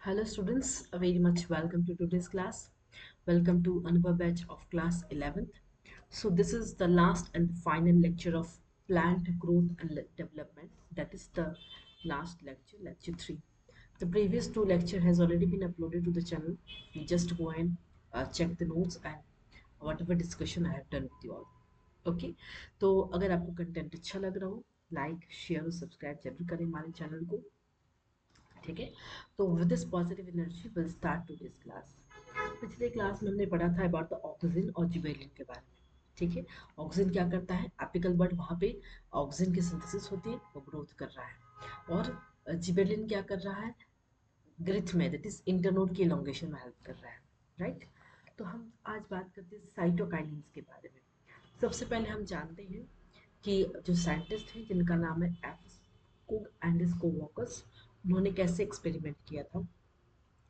Hello students, very much welcome to today's class. Welcome to another batch of class 11th. So this is the last and final lecture of plant growth and development. That is the last lecture, lecture 3. The previous two lecture has already been uploaded to the channel. You just go and check the notes and whatever discussion I have done with you all. Okay तो अगर आपको content अच्छा लग रहा हो like share और subscribe जरूर करें हमारे चैनल को। ठीक है, तो with this positive energy will start today's class. पिछले क्लास में हमने पढ़ा था अबाउट द ऑक्सीजन और जिबेरेलिन के बारे में। ठीक है, ऑक्सीजन क्या करता है, एपिकल बड वहाँ पे ऑक्सीजन की सिंथेसिस होती है, वो ग्रोथ कर रहा है। और जिबेरेलिन क्या कर रहा है, ग्रिथ में दैट इज इंटरनोड की एलोंगेशन में हेल्प कर रहा है। राइट, तो हम आज बात करते हैं साइटोकाइनेंस के बारे में। सबसे पहले हम जानते हैं कि जो साइंटिस्ट हैं जिनका नाम है F cook and his coworkers, उन्होंने कैसे एक्सपेरिमेंट किया था।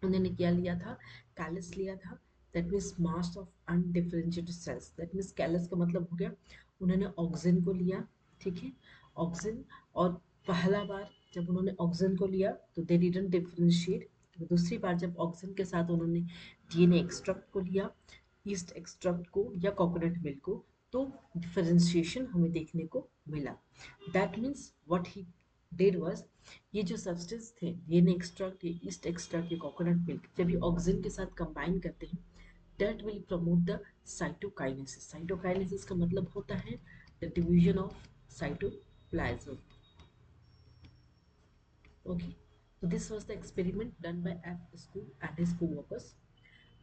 उन्होंने क्या लिया था, कैलस लिया था, that means mass of undifferentiated cells. That means callus का मतलब हो गया उन्होंने ऑक्सीजन को लिया। ठीक है, ऑक्सीजन, और पहला बार जब उन्होंने ऑक्सीजन को लिया तो दे डिडंट डिफरेंशिएट। दूसरी बार जब ऑक्सीजन के साथ उन्होंने डीएनए एक्सट्रैक्ट को लिया, ईस्ट एक्सट्रैक्ट को या कोकोनट मिल्क को, तो डिफरेंशिएशन हमें देखने को मिला। That means what he did was, ये जो सब्सटेंस थे डीएनए एक्सट्रैक्ट, ये ईस्ट एक्सट्रैक्ट, ये कोकोनट मिल्क, जब ये ऑक्सीजन के साथ कंबाइन करते हैं that will promote the cytokinesis. Cytokinesis का मतलब होता है the division of cytoplasm. Okay, so this was the experiment done by F. Scoop and his co-workers.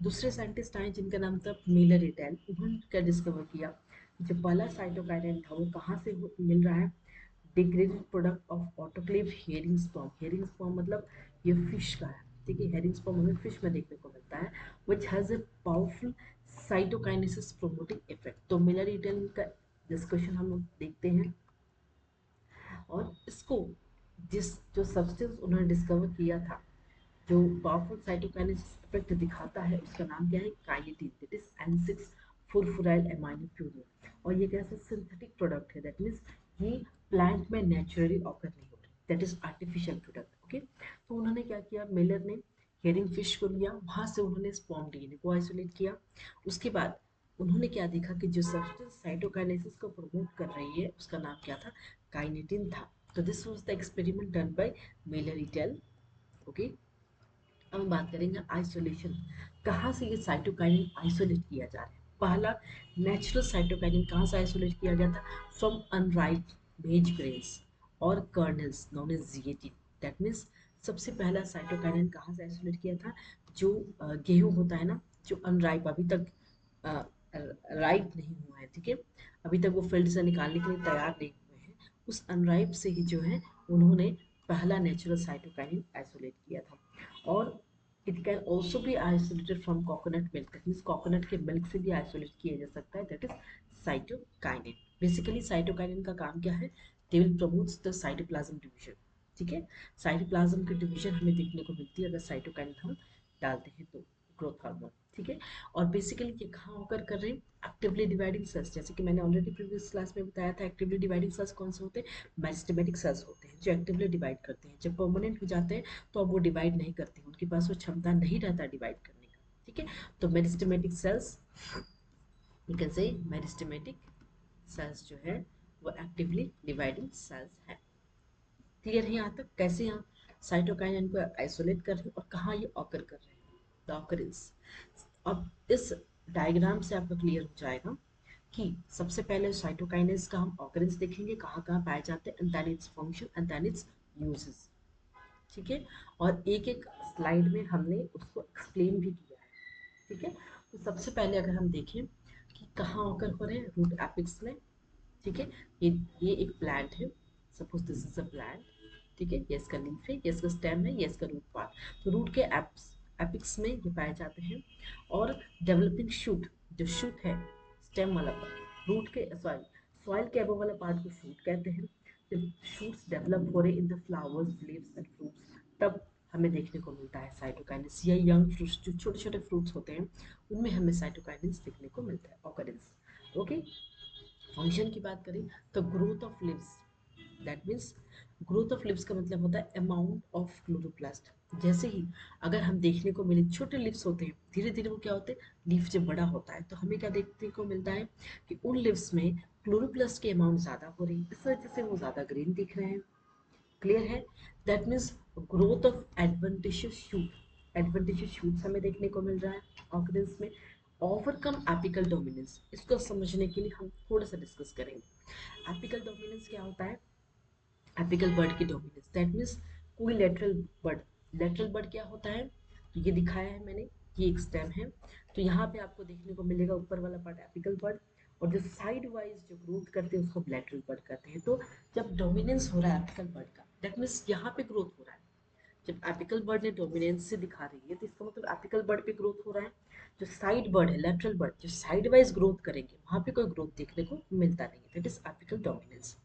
दूसरे साइंटिस्ट आए जिनका नाम था मिलर इटैल। उन्होंने क्या डिस्कवर किया, जो पहला साइटोकाइनेन था वो कहाँ से मिल रहा है, degraded product of autoclave herring sperm. Herring sperm मतलब ये फिश का है। ठीक है, हेरिंग स्पर्म हमें फिश में देखने को मिलता है, which has a powerful cytokinesis promoting effect. तो मिलर इटैल का डिस्कशन हम लोग देखते हैं। और इसको जिस जो सब्सटेंस उन्होंने डिस्कवर किया था जो पावरफुल साइटोकाइनेसिस इफेक्ट दिखाता है, उसका नाम क्या है, kinetin, that is N6 furfuryl amino purine. और ये कैसा सिंथेटिक प्रोडक्ट है, दैट मीन्स ये प्लांट में नेचुरली ऑकर नहीं होते, that is artificial product. Okay, तो उन्होंने क्या किया, मिलर ने हेरिंग फिश को लिया, वहां से उन्होंने स्पर्म डीएनए को आइसोलेट किया। उसके बाद उन्होंने क्या देखा कि जो सब्सटेंस साइटोकाइनेसिस को प्रमोट कर रही है उसका नाम क्या था, काइनेटिन था। तो this was the experiment done by Miller et al. Okay, अब हम बात करेंगे आइसोलेशन, कहाँ से ये साइटोकाइनिन आइसोलेट किया जा रहा है। पहला नेचुरल साइटोकाइनिन कहाँ से आइसोलेट किया गया था, फ्रॉम अनराइप वेज ग्रेन्स और kernels known as zeatin. That means सबसे पहला साइटोकाइनिन कहाँ से आइसोलेट किया था, जो गेहूं होता है ना, जो अनराइप अभी तक राइप नहीं हुआ है। ठीक है, अभी तक वो फील्ड से निकालने के लिए तैयार नहीं हुए हैं, उस अनराइप से ही जो है उन्होंने पहला नेचुरल साइटोकाइनिन आइसोलेट किया था। और it can also be isolated from coconut milk, that means coconut के मिल्क से भी आइसोलेट किया जा सकता है, that is cytokinin. Basically cytokinin का काम क्या है, they will promotes the cytoplasm division. ठीक है, साइटोप्लाज्म की डिवीजन हमें देखने को मिलती है अगर साइटोकाइनिन हम डालते हैं तो, ग्रोथ हार्मोन। ठीक है, और बेसिकली ये कहाँ होकर कर रहे हैं, एक्टिवली डिवाइडिंग सेल्स। जैसे कि मैंने ऑलरेडी प्रीवियस क्लास में बताया था, एक्टिवली डिवाइडिंग सेल्स कौन से होते हैं, मेरिस्टेमेटिक सेल्स होते हैं जो एक्टिवली डिवाइड करते हैं। जब परमानेंट हो जाते हैं तो अब वो डिवाइड नहीं करते, उनके पास वो क्षमता नहीं रहता डिवाइड करने का। ठीक है, तो meristematic cells, you can say meristematic cells जो है वो एक्टिवली डिवाइडिंग सेल्स है। क्लियर है यहाँ तक, कैसे यहाँ साइटोकाइनिन को आइसोलेट कर रहे हैं और कहाँ ये ऑकर कर रहे हैं, द ऑकरेंस। अब इस डायग्राम से आपको क्लियर हो जाएगा कि सबसे पहले साइटोकाइनेस का हम ऑकरेंस देखेंगे, कहाँ कहाँ पाए जाते हैं, and then its function and then its uses. ठीक है, और एक एक स्लाइड में हमने उसको एक्सप्लेन भी किया है। ठीक है, तो सबसे पहले अगर हम देखें कि कहाँ ऑकर हो रहे हैं, रूट एपिक्स में। ठीक है, ये एक प्लांट है, suppose this is a plant. ठीक है, ये इसका लीफ है, ये इसका स्टेम है, ये इसका रूट पार्ट। तो रूट के एपिक्स में ये पाए जाते हैं। और डेवलपिंग शूट, जो शूट है स्टेम वाला पार्ट, रूट के सॉइल सॉइल के अबव वाला पार्ट को शूट कहते हैं। जब शूट्स डेवलप हो रहे in the flowers leaves and fruits, तब हमें देखने को मिलता है साइटोकाइनेस, या यंग फ्रूट्स जो छोटे छोटे फ्रूट्स होते हैं उनमें हमें साइटोकाइनेस देखने को मिलता है, ऑकरेंस। ओके, फंक्शन की बात करें तो growth of lives, that means growth of lives का मतलब होता है अमाउंट ऑफ क्लोरोप्लास्ट। जैसे ही अगर हम देखने को मिले छोटे लिव्स होते हैं, धीरे धीरे वो क्या होते हैं, लीफ जब बड़ा होता है तो हमें क्या देखने को मिलता है कि उन लिव्स में क्लोरोप्लास्ट की अमाउंट ज़्यादा हो रही है, इस वजह से वो ज़्यादा ग्रीन दिख रहे हैं। क्लियर है? That means growth of adventitious shoot, adventitious shoots हमें देखने को मिल रहा है ऑर्किड्स में। ओवरकम एपिकल डोमिनेंस, इसको समझने के लिए हम थोड़ा सा डिस्कस करेंगे। एपिकल डोमिनेंस क्या होता है? एपिकल बर्ड की डोमिनेंस, दैट मीन्स कोई लेटरल बर्ड, लेटरल बर्ड क्या होता है, तो ये दिखाया है मैंने, ये एक स्टेम है, तो यहाँ पे आपको देखने को मिलेगा ऊपर वाला पार्ट एपिकल बर्ड, और जो साइड वाइज जो ग्रोथ करते हैं उसको लेटरल बर्ड कहते हैं। तो जब डोमिनेंस हो रहा है एपिकल बर्ड का, दैट मीन्स यहाँ पे ग्रोथ हो रहा है। जब एपिकल बर्ड ने डोमिनेंस से दिखा रही है तो इसका मतलब एपिकल बर्ड पे ग्रोथ हो रहा है। जो साइड बर्ड है, लेटरल बर्ड, जो साइड वाइज ग्रोथ करेंगे वहां पे कोई ग्रोथ देखने को मिलता नहीं है, दैट इज एपिकल डोमिनेंस।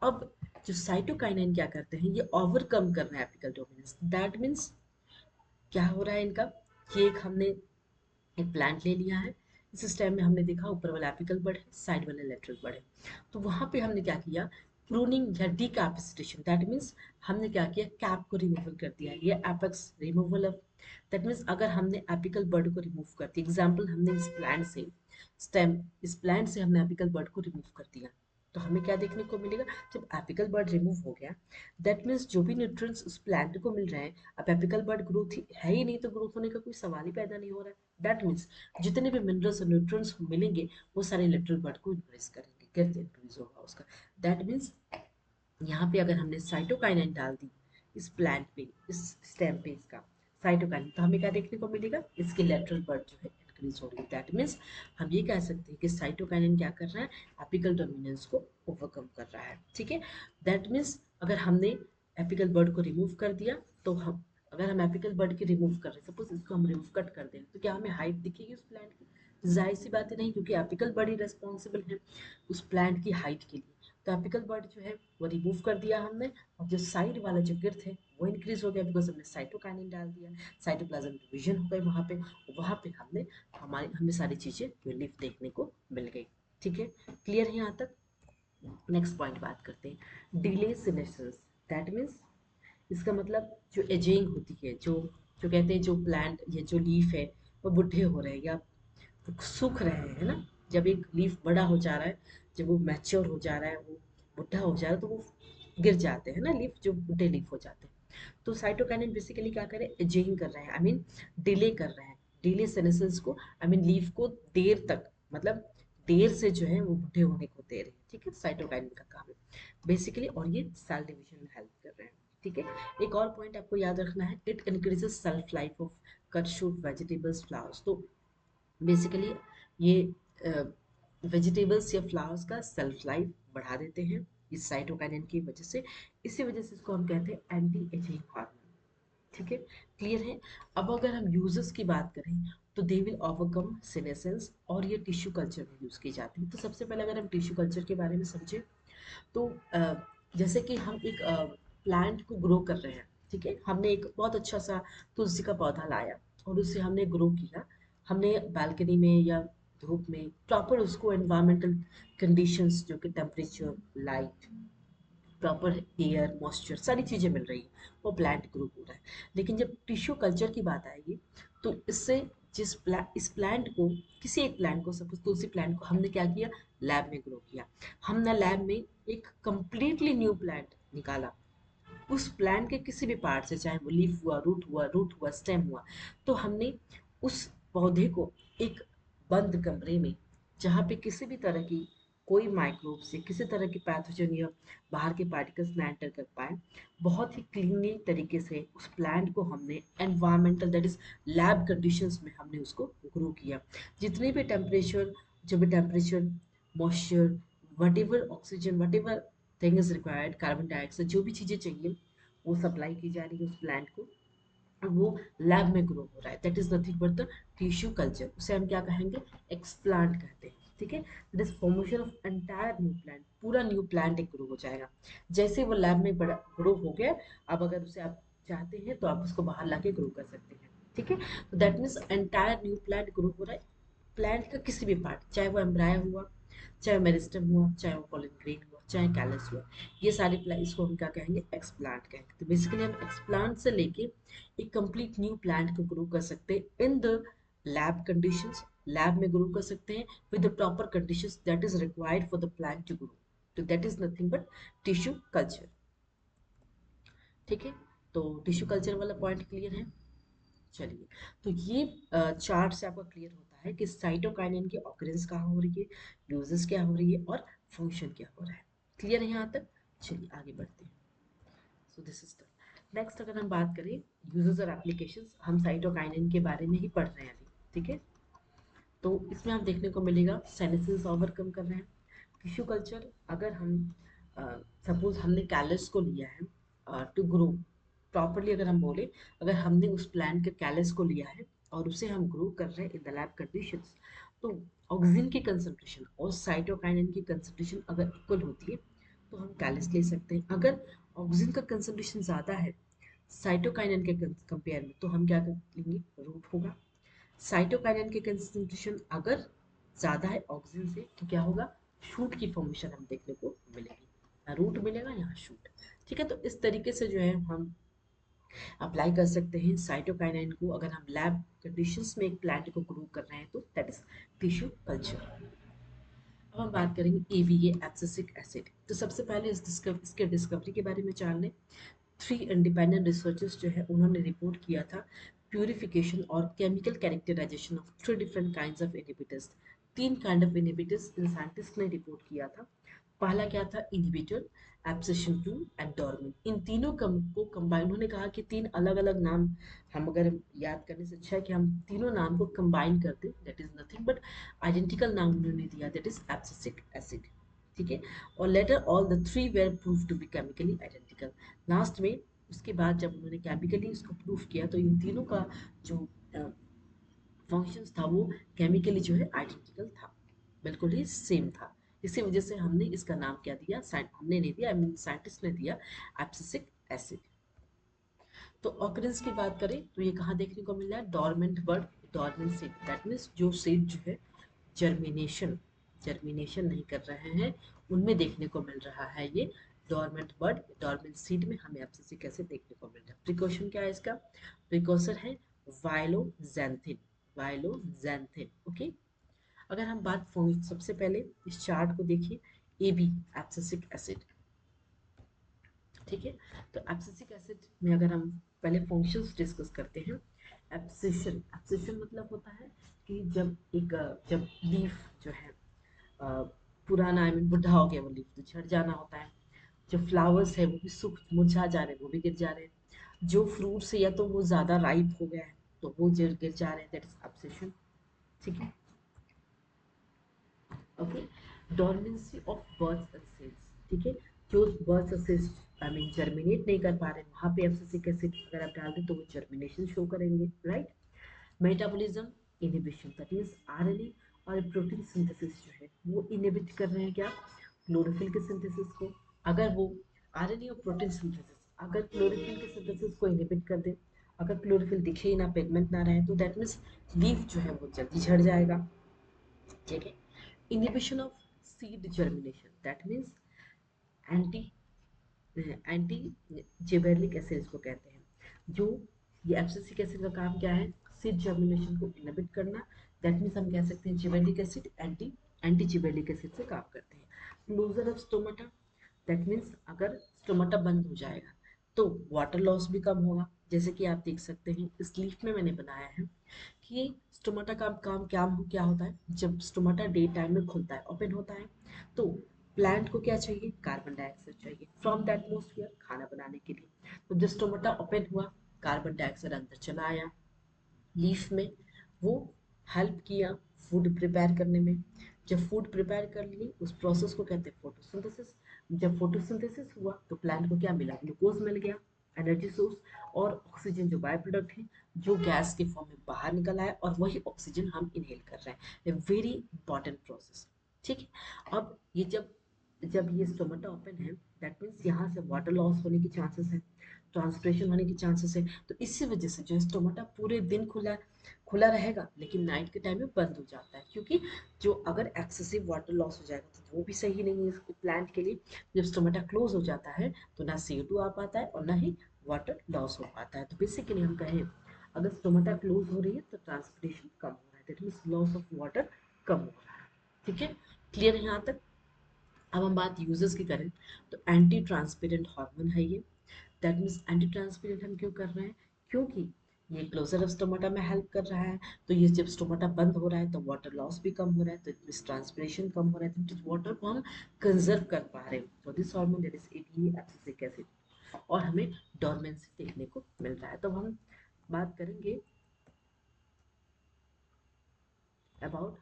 अब जो साइटोकाइनेन क्या करते हैं, ये ओवरकम कर रहे हैं एपिकल डोमिनेंस। दैट मीन्स क्या हो रहा है इनका, कि एक हमने एक प्लांट ले लिया है, इस स्टेम में हमने देखा ऊपर वाला एपिकल बर्ड है, साइड वाला लेटरल बर्ड है, तो वहां पे हमने क्या किया, प्रूनिंग या डीकैपेसिटेशन, दैट मीन्स हमने क्या किया, कैप को रिमूवल कर दिया, ये एपेक्स रिमूवल। दैट मीन्स अगर हमने एपिकल बर्ड को रिमूव कर दिया, एग्जाम्पल हमने इस प्लांट से स्टेम, इस प्लांट से हमने एपिकल बर्ड को रिमूव कर दिया, तो हमें क्या देखने को मिलेगा, जब एपिकल बर्ड रिमूव हो गया, दैट मीन्स जो भी न्यूट्रिएंट्स उस प्लांट को मिल रहे हैं, अब एपिकल बर्ड ग्रोथ है ही नहीं, तो ग्रोथ होने का कोई सवाल ही पैदा नहीं हो रहा है। दैट मीन्स जितने भी मिनरल्स और न्यूट्रिएंट्स मिलेंगे वो सारे लिटिल बर्ड को इंक्रीज करेंगे, कैसे इंक्रीज होगा उसका। दैट मीन्स यहाँ पे अगर हमने साइटोकाइनेन डाल दी इस प्लांट पे, इस स्टेम पे इसका साइटोकाइनेन, तो हमें क्या देखने को मिलेगा, इसकी लेटरल बर्ड जो है इंक्रीज हो रही है। दैट मीन्स हम ये कह सकते हैं कि साइटोकाइनेन क्या कर रहा है, एपिकल डोमिनेंस को ओवरकम कर रहा है। ठीक है, दैट मीन्स अगर हमने एपिकल बर्ड को रिमूव कर दिया, तो हम अगर हम एपिकल बर्ड की रिमूव कर रहे हैं, सपोज इसको हम रिमूव कट कर दें, तो क्या हमें हाइट दिखेगी उस प्लांट की? जाहिर सी बात है नहीं, क्योंकि एपिकल बर्ड ही रेस्पॉन्सिबल है उस प्लांट की हाइट के लिए। तो एपिकल बर्ड जो है वो रिमूव कर दिया हमने, और जो साइड वाला जो गिर्थ है वो इंक्रीज हो गया, बिकॉज हमने साइटोकाइनिन डाल दिया, साइटोप्लाज्म डिवीजन हो गए वहाँ पे हमने हमें सारी चीजें रिलीफ देखने को मिल गई। ठीक है, क्लियर है यहाँ तक? नेक्स्ट पॉइंट बात करते हैं, डिले सिनेसेंस। दैट मीन्स इसका मतलब जो एजिंग होती है, जो जो कहते हैं जो प्लांट या जो लीफ है वो बुढ़े हो रहे हैं या सूख रहे हैं, है ना, जब एक लीफ बड़ा हो जा रहा है, जब वो मैच्योर हो जा रहा है, वो बुढ़ा हो जा रहा है, तो वो गिर जाते हैं ना लीफ, जो बुढ़े लीफ हो जाते हैं। तो साइटोकाइनेन बेसिकली क्या करे, एजिंग कर रहे हैं, आई मीन डिले कर रहे हैं, डिले सेनेसेंस को, आई मीन लीफ को देर तक, मतलब देर से जो है वो बुढ़े होने को दे रहे हैं। ठीक है, साइटोकाइनेन का काम है बेसिकली, और ये सेल डिवीजन में हेल्प कर रहे हैं। ठीक है, एक और पॉइंट आपको याद रखना है, it increases self life of cut shoot vegetables flowers. तो बेसिकली ये वेजिटेबल्स या फ्लावर्स का सेल्फ लाइफ बढ़ा देते हैं इस साइटोकाइनेन की वजह से, इसी वजह से इसको हम कहते हैं एंटी एजिंग हार्मोन। ठीक है, क्लियर है? अब अगर हम यूजेस की बात करें, तो दे विल ओवरकम सीनेसेंस, और ये टिश्यू कल्चर में यूज की जाती है। तो सबसे पहले अगर हम टिश्यू कल्चर के बारे में समझें, तो जैसे कि हम एक प्लांट को ग्रो कर रहे हैं, ठीक है, हमने एक बहुत अच्छा सा तुलसी का पौधा लाया और उसे हमने ग्रो किया, हमने बालकनी में या धूप में प्रॉपर उसको एनवायरमेंटल कंडीशंस, जो कि temperature, light, proper air, moisture, सारी चीज़ें मिल रही है, वो प्लांट ग्रो हो रहा है। लेकिन जब टिश्यू कल्चर की बात आएगी, तो इससे इस प्लांट को, किसी एक प्लांट को, सपोज तुलसी प्लांट को हमने क्या किया, लैब में ग्रो किया, हमने लैब में एक कंप्लीटली न्यू प्लांट निकाला, उस प्लांट के किसी भी पार्ट से, चाहे वो लीफ हुआ, रूट हुआ, स्टेम हुआ, तो हमने उस पौधे को एक बंद कमरे में, जहाँ पे किसी भी तरह की कोई माइक्रोब से, किसी तरह की पैथोजन या बाहर के पार्टिकल्स ना एंटर कर पाए, बहुत ही क्लीनली तरीके से उस प्लांट को हमने environmental, that is lab conditions में हमने उसको ग्रो किया। जितने भी टेम्परेचर, जो भी temperature, moisture, what ever oxygen, what ever thing is required, carbon dioxide, जो भी चीज़ें चाहिए वो सप्लाई की जा रही है उस प्लांट को, और वो लैब में ग्रो हो रहा है, that is nothing but the tissue culture. उसे हम क्या कहेंगे, एक्सप्लांट कहते हैं। ठीक है, that is formation of entire new plant, पूरा न्यू प्लांट एक ग्रो हो जाएगा जैसे वो लैब में बड़ा ग्रो हो गया। अब अगर उसे आप चाहते हैं तो आप उसको बाहर लाके ग्रो कर सकते हैं। ठीक है, तो that means entire new plant grow हो रहा है, प्लांट का किसी भी पार्ट, चाहे वो एम्ब्रायो हुआ, चाहे मेरिस्टम हुआ, चाहे वो पोलन ग्रेन हुआ, चाहे कैलस हुआ, ये सारे इसको हम क्या कहेंगे, एक्सप्लांट कहेंगे। तो बेसिकली हम एक्सप्लांट से लेके एक कंप्लीट न्यू प्लांट को ग्रो कर सकते हैं in the lab conditions, lab में ग्रो कर सकते हैं with the proper conditions that is required for the plant to grow. तो that is nothing but tissue culture. ठीक है, तो टिश्यू कल्चर वाला पॉइंट क्लियर है। चलिए, तो ये चार्ट से आपको क्लियर होता है कि साइटोकाइनिन की ऑकरेंस कहाँ हो रही है, यूजेस क्या हो रही है और फंक्शन क्या हो रहा है। क्लियर है यहाँ तक? चलिए आगे बढ़ते हैं। So this is the next. अगर हम बात करें यूजेस और एप्लीकेशंस, हम साइटोकाइनिन के बारे में ही पढ़ रहे हैं अभी। ठीक है, तो इसमें आप देखने को मिलेगा सेनेसिस ओवरकम कर रहे हैं। टिश्यू कल्चर, अगर हम सपोज हमने कैलस को लिया है टू ग्रो प्रॉपरली, अगर हम बोले, अगर हमने उस प्लांट के कैलस को लिया है और उसे हम ग्रो कर रहे हैं इन द लैब कंडीशंस, तो ऑक्सीजन की कंसंट्रेशन और साइटोकाइनिन की कंसंट्रेशन अगर इक्वल होती है तो हम कैलस ले सकते हैं। अगर ऑक्सीजन का कंसंट्रेशन ज़्यादा है साइटोकाइनिन के कंपेयर में, तो हम क्या कर लेंगे, रूट होगा। साइटोकाइनिन की कंसंट्रेशन अगर ज़्यादा है ऑक्सीजन से, तो क्या होगा, शूट की फॉर्मेशन हम देखने को मिलेगी। यहाँ रूट मिलेगा, यहाँ शूट। ठीक है, तो इस तरीके से जो है हम अप्लाई कर सकते हैं साइटोकाइनिन को अगर हम लैब कंडीशंस में एक प्लांट को ग्रो कर रहे हैं, तो दैट इज टिश्यू कल्चर। अब हम बात करेंगे एवीए एब्सिसिक एसिड। तो सबसे पहले इसके डिस्कवरी के बारे में जान लें। 3 इंडिपेंडेंट रिसर्चर्स जो है उन्होंने रिपोर्ट किया था प्यूरिफिकेशन और chemical characterization of 3 different kinds of inhibitors. 3 kind of inhibitors इन साइंटिस्ट ने रिपोर्ट किया था। पहला क्या था, इनहिबिटर, एब्सिशन 2 एंड डॉर्मिन। इन तीनों को कंबाइन, उन्होंने कहा कि 3 अलग अलग नाम हम अगर याद करने से अच्छा है कि हम तीनों नाम को कंबाइन कर दें, that is nothing but identical नाम उन्होंने दिया, दैट इज एब्सिसिक एसिड। ठीक है, और later all the 3 were proved to be chemically identical. Last में उसके बाद जब उन्होंने केमिकली इसको प्रूफ किया तो इन तीनों का जो फंक्शंस था वो केमिकली जो है आइडेंटिकल था, बिल्कुल ही सेम था। इसी वजह से हमने इसका नाम क्या दिया, हमने नहीं दिया, आई मीन साइंटिस्ट ने दिया, एब्सिसिक एसिड। तो ऑकरेंस की बात करें तो ये कहाँ देखने को मिल रहा है, dormant bird, dormant seed, that means जो सीड जो है जर्मिनेशन जर्मिनेशन नहीं कर रहे हैं उनमें देखने को मिल रहा है ये डोरमेंट बर्ड, डोरमेंट सीड में हमें एब्सिसिक एसिड देखने को मिल रहा है। प्रिकॉशन क्या है इसका, प्रिकॉसर है वायलोजेंथिन, वायलोजेंथिन। ओके, अगर हम बात सबसे पहले इस चार्ट को देखिए, ए बी एब्सिसिक एसिड। ठीक है, तो एब्सिसिक एसिड में अगर हम पहले फंक्शंस डिस्कस करते हैं। एब्सिशन, एब्सिशन मतलब होता है कि जब लीफ जो है पुराना, आई मीन बुढ़ा हो गया वो लीफ, तो झड़ जाना होता है। जो फ्लावर्स है वो भी सूख मुरझा जा रहे हैं, वो भी गिर जा रहे हैं। जो फ्रूट्स है या तो वो ज्यादा राइप हो गया है तो वो गिर जा रहे हैं, दैट इज एब्सिशन। ठीक है, okay. Dormancy of birds and cells, ठीक है, जो बर्ड्स और सेल्स आई मीन जर्मिनेट नहीं कर पा रहे, वहां पे एब्सिसिक एसिड अगर आप डाल दें तो वो जर्मिनेशन शो करेंगे, right. Metabolism inhibition, that means RNA और प्रोटीन सिंथेसिस जो है वो इनहिबिट कर रहे हैं क्या, क्लोरोफिल के सिंथेसिस को। अगर वो आरएनए और प्रोटीन सिंथेसिस अगर क्लोरोफिल के सिंथेसिस को इनहिबिट कर दे, अगर क्लोरोफिल दिखे ही ना, पिगमेंट ना रहे, तो दैट मीन्स लीफ जो है वो जल्दी झड़ जाएगा। ठीक है, inhibition of seed germination, that means anti anti gibberellic acid इसको कहते हैं। जो ये एब्सिसिक एसिड का काम क्या है, सीड जर्मिनेशन को इनहिबिट करना। दैट मीन्स हम कह सकते हैं gibberellic acid anti anti gibberellic acid से काम करते हैं। Closure of stomata, that means अगर स्टोमाटा बंद हो जाएगा तो वाटर लॉस भी कम होगा। जैसे कि आप देख सकते हैं इस लीफ में मैंने बनाया है कि स्टोमाटा का काम क्या होता है, जब स्टोमाटा डे टाइम में खुलता है, ओपन होता है, तो प्लांट को क्या चाहिए, कार्बन डाइऑक्साइड चाहिए फ्रॉम द एटमोस्फियर खाना बनाने के लिए। तो जब स्टोमाटा ओपन हुआ, कार्बन डाइऑक्साइड अंदर चला आया लीफ में, वो हेल्प किया फूड प्रिपेयर करने में। जब फूड प्रिपेयर कर ली उस प्रोसेस को कहते हैं फोटोसिंथेसिस। जब फोटोसिंथेसिस हुआ तो प्लांट को क्या मिला, ग्लूकोज मिल गया, एनर्जी सोर्स, और ऑक्सीजन जो बाय प्रोडक्ट है जो गैस के फॉर्म में बाहर निकल आया, और वही ऑक्सीजन हम इनहेल कर रहे हैं। A very important process. ठीक है, अब ये जब जब ये स्टोमाटा ओपन है दैट मीन्स यहाँ से वाटर लॉस होने की चांसेस है, ट्रांसपिरेशन होने की चांसेस है। तो इसी वजह से जो स्टोमाटा पूरे दिन खुला खुला रहेगा, लेकिन नाइट के टाइम में बंद हो जाता है, क्योंकि जो अगर एक्सेसिव वाटर लॉस हो जाएगा तो वो भी सही नहीं है प्लांट के लिए। जब स्टोमाटा क्लोज हो जाता है तो ना CO2 आ पाता है और ना ही वाटर लॉस हो पाता है। तो बेसिकली हम कहें, अगर स्टोमाटा क्लोज हो रही है तो ट्रांसपिरेशन कम हो रहा है, that means loss of water कम हो रहा है। ठीक है, क्लियर है यहाँ तक? अब हम बात यूजेस की करें तो एंटी ट्रांसपेरेंट हार्मोन है ये। दैट मीन्स एंटी ट्रांसपेरेंट हम क्यों कर रहे हैं? क्योंकि ये क्लोजर ऑफ स्टोमाटा में हेल्प कर रहा है। तो ये जब स्टोमाटा बंद हो रहा है तो वाटर लॉस भी कम हो रहा है, तो इस ट्रांसपिरेशन कम हो रहा है, तो वाटर को हम कंजर्व कर पा रहे हैं। तो this hormone that is ADA abscisic acid, और हमें डोरमेंसी देखने को मिल रहा है। तो हम बात करेंगे अबाउट